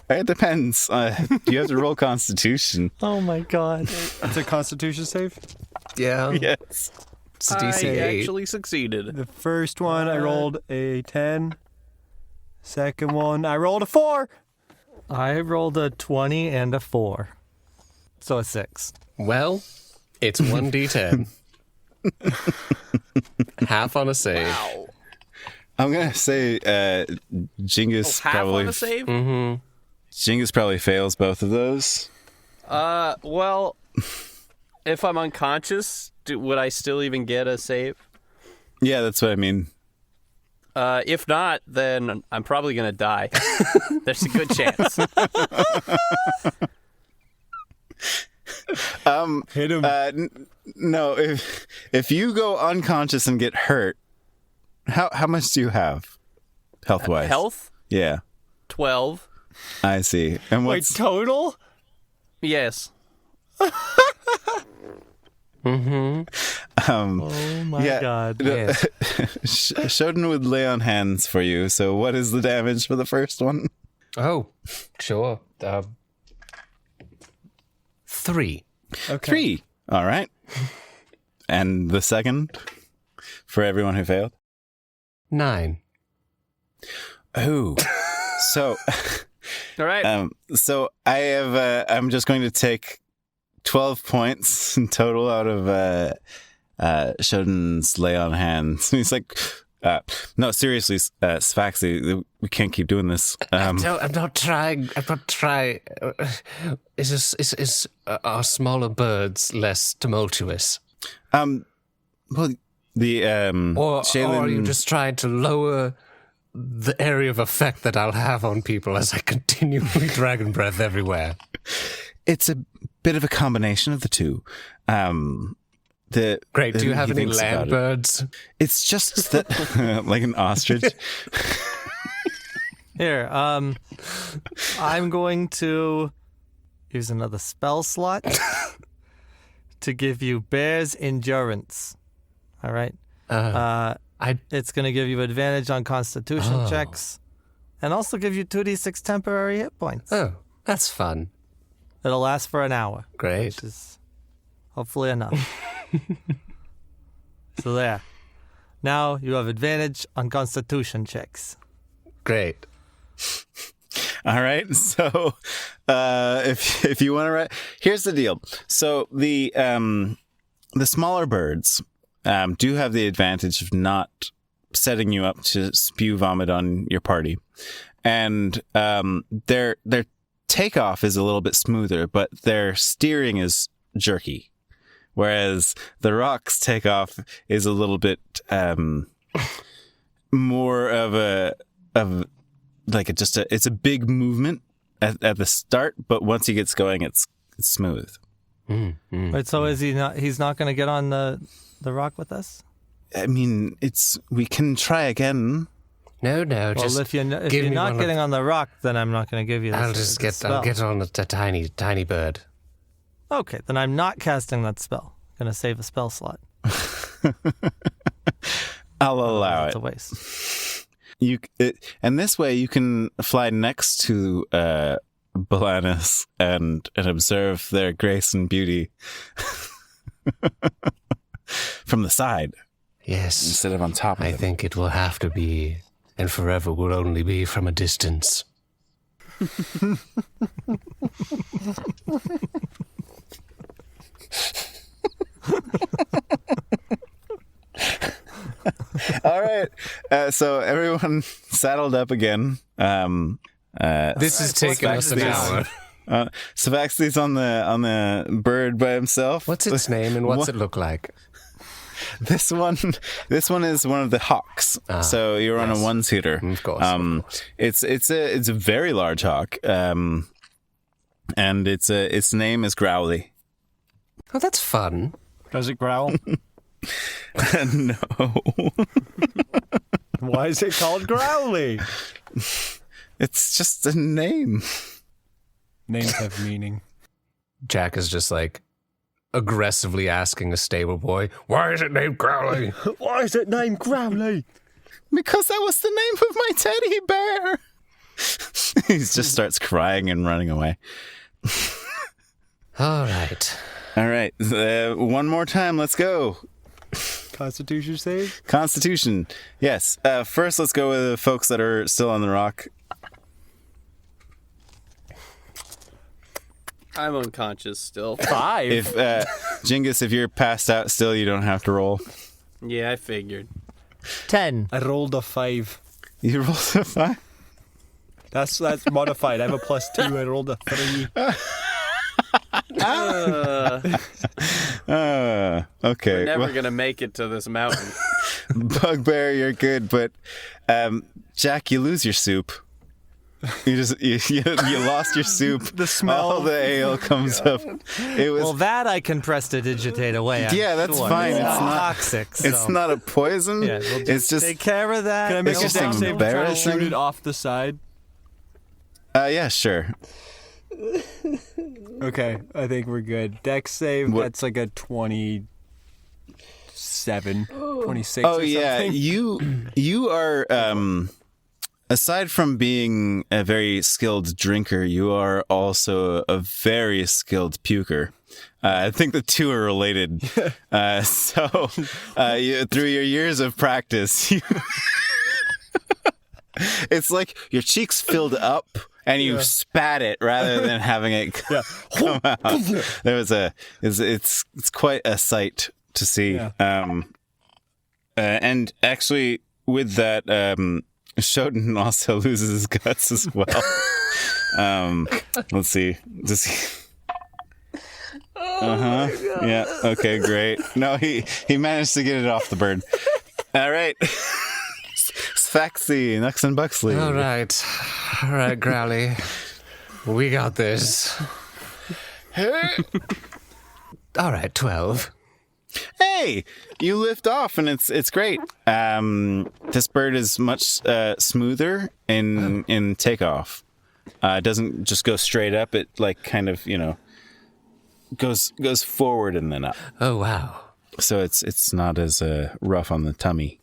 It depends. You have to roll Constitution. Oh my god. It's a Constitution save. Yeah. Yes. It's a DC I 8. actually succeeded. The first one I rolled a 10. Second one I rolled a 4. I rolled a 20 and a 4. So a 6. Well, it's 1d10. Half on a save. Wow. I'm gonna say Jingus Half probably on a save? Jingus probably fails both of those. Well, if I'm unconscious, would I still even get a save? Yeah, that's what I mean. If not, then I'm probably gonna die. There's a good chance. Hit him. No, if you go unconscious and get hurt, how much do you have, health wise? Health? Yeah, 12. I see. And Wait, what's total? Yes. Oh my yeah. god. Yes. Shodan would lay on hands for you. So what is the damage for the first one? Oh, sure. 3. Okay. 3. All right. And the second for everyone who failed? 9. Oh. So All right. so I have I'm just going to take 12 points in total out of Shodan's lay on hands. He's like, no, seriously, Svaxthy, we can't keep doing this. I'm not trying. Are smaller birds less tumultuous? Well, the Or Shaylin, are you just trying to lower the area of effect that I'll have on people as I continually dragon breath everywhere? It's a bit of a combination of the two. Great. Do you have he any thinks about land it. birds? It's just that, like an ostrich. Here, I'm going to use another spell slot to give you Bear's Endurance. All right? It's going to give you advantage on Constitution checks and also give you 2d6 temporary hit points. Oh, that's fun. It'll last for an hour. Great. Which is hopefully enough. So there. Now you have advantage on Constitution checks. Great. All right. So, if you want to write, here's the deal. So the smaller birds do have the advantage of not setting you up to spew vomit on your party, and their takeoff is a little bit smoother, but their steering is jerky. Whereas the rock's takeoff is a little bit more of it's a big movement at the start, but once he gets going, it's smooth. Wait, so is he not? He's not going to get on the rock with us? I mean, we can try again. No, Well, just if you're not getting on the rock, then I'm not going to give you this. I'll get on a tiny bird. Okay, then I'm not casting that spell. I'm going to save a spell slot. I'll allow It's it. a waste. And this way you can fly next to Balanus and observe their grace and beauty from the side. Yes. Instead of on top of I them. think it will have to be, and forever will only be from a distance. All right. So everyone saddled up again. This is taking us an hour. Svaxthy's on the bird by himself. What's its name and what's it look like? This one is one of the hawks. So you're on a one-seater. Of course. It's a very large hawk. And its name is Growly. Oh, that's fun. Does it growl? No. Why is it called Growly? It's just a name. Names have meaning. Jack is just like aggressively asking a stable boy, "Why is it named Growly?" Why is it named Growly? Because that was the name of my teddy bear. He just starts crying and running away. All right. All right. One more time. Let's go. Constitution save? Constitution. Yes. First, let's go with the folks that are still on the rock. I'm unconscious still. 5. If Jingus, if you're passed out still, you don't have to roll. Yeah, I figured. 10. I rolled a 5. You rolled a 5? That's modified. I have a +2. I rolled a 3. Okay. We're never Well, gonna make it to this mountain. Bugbear, you're good, but Jack, you lose your soup. You lost your soup. The smell. All the ale comes up. It was. Well, that I can prestidigitate away. I'm Yeah, that's sure. fine. It's It's not not- toxic. So. it's not a poison. Yeah, we'll it's just. take care of that. Can I make It's a just dex save to try to embarrassing. shoot it off the side? Yeah, sure. Okay, I think we're good. Dex save, What- that's like a 27, 26 Oh or yeah, something. you are. Aside from being a very skilled drinker, you are also a very skilled puker. I think the two are related. So, through your years of practice, it's like your cheeks filled up and you spat it rather than having it come out. It's quite a sight to see. Yeah. And actually, with that, Shodan also loses his guts as well. Let's see. Does he? Yeah. Okay. Great. No, he managed to get it off the bird. All right. Svaxthy, Nux'nbuxly. All right, Growly. We got this. All right, 12. Hey, you lift off, and it's great. This bird is much smoother in takeoff. It doesn't just go straight up. It kind of goes forward and then up. Oh wow! So it's not as rough on the tummy.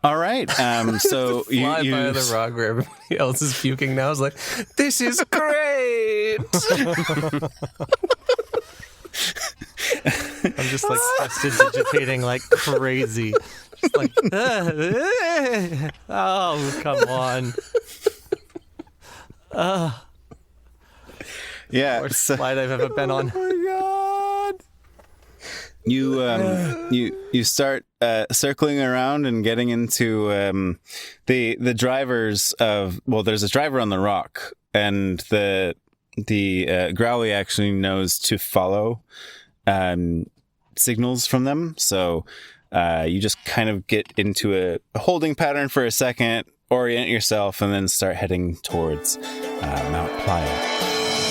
All right. So Fly you by the rock where everybody else is puking now. It's like, this is great. I'm just prestidigitating like crazy. Just like, oh, come on. yeah. Worst slide I've ever been on. You start circling around and getting into the drivers of there's a driver on the rock, and the Growly actually knows to follow signals from them. So you just kind of get into a holding pattern for a second, orient yourself, and then start heading towards Mount Pleah.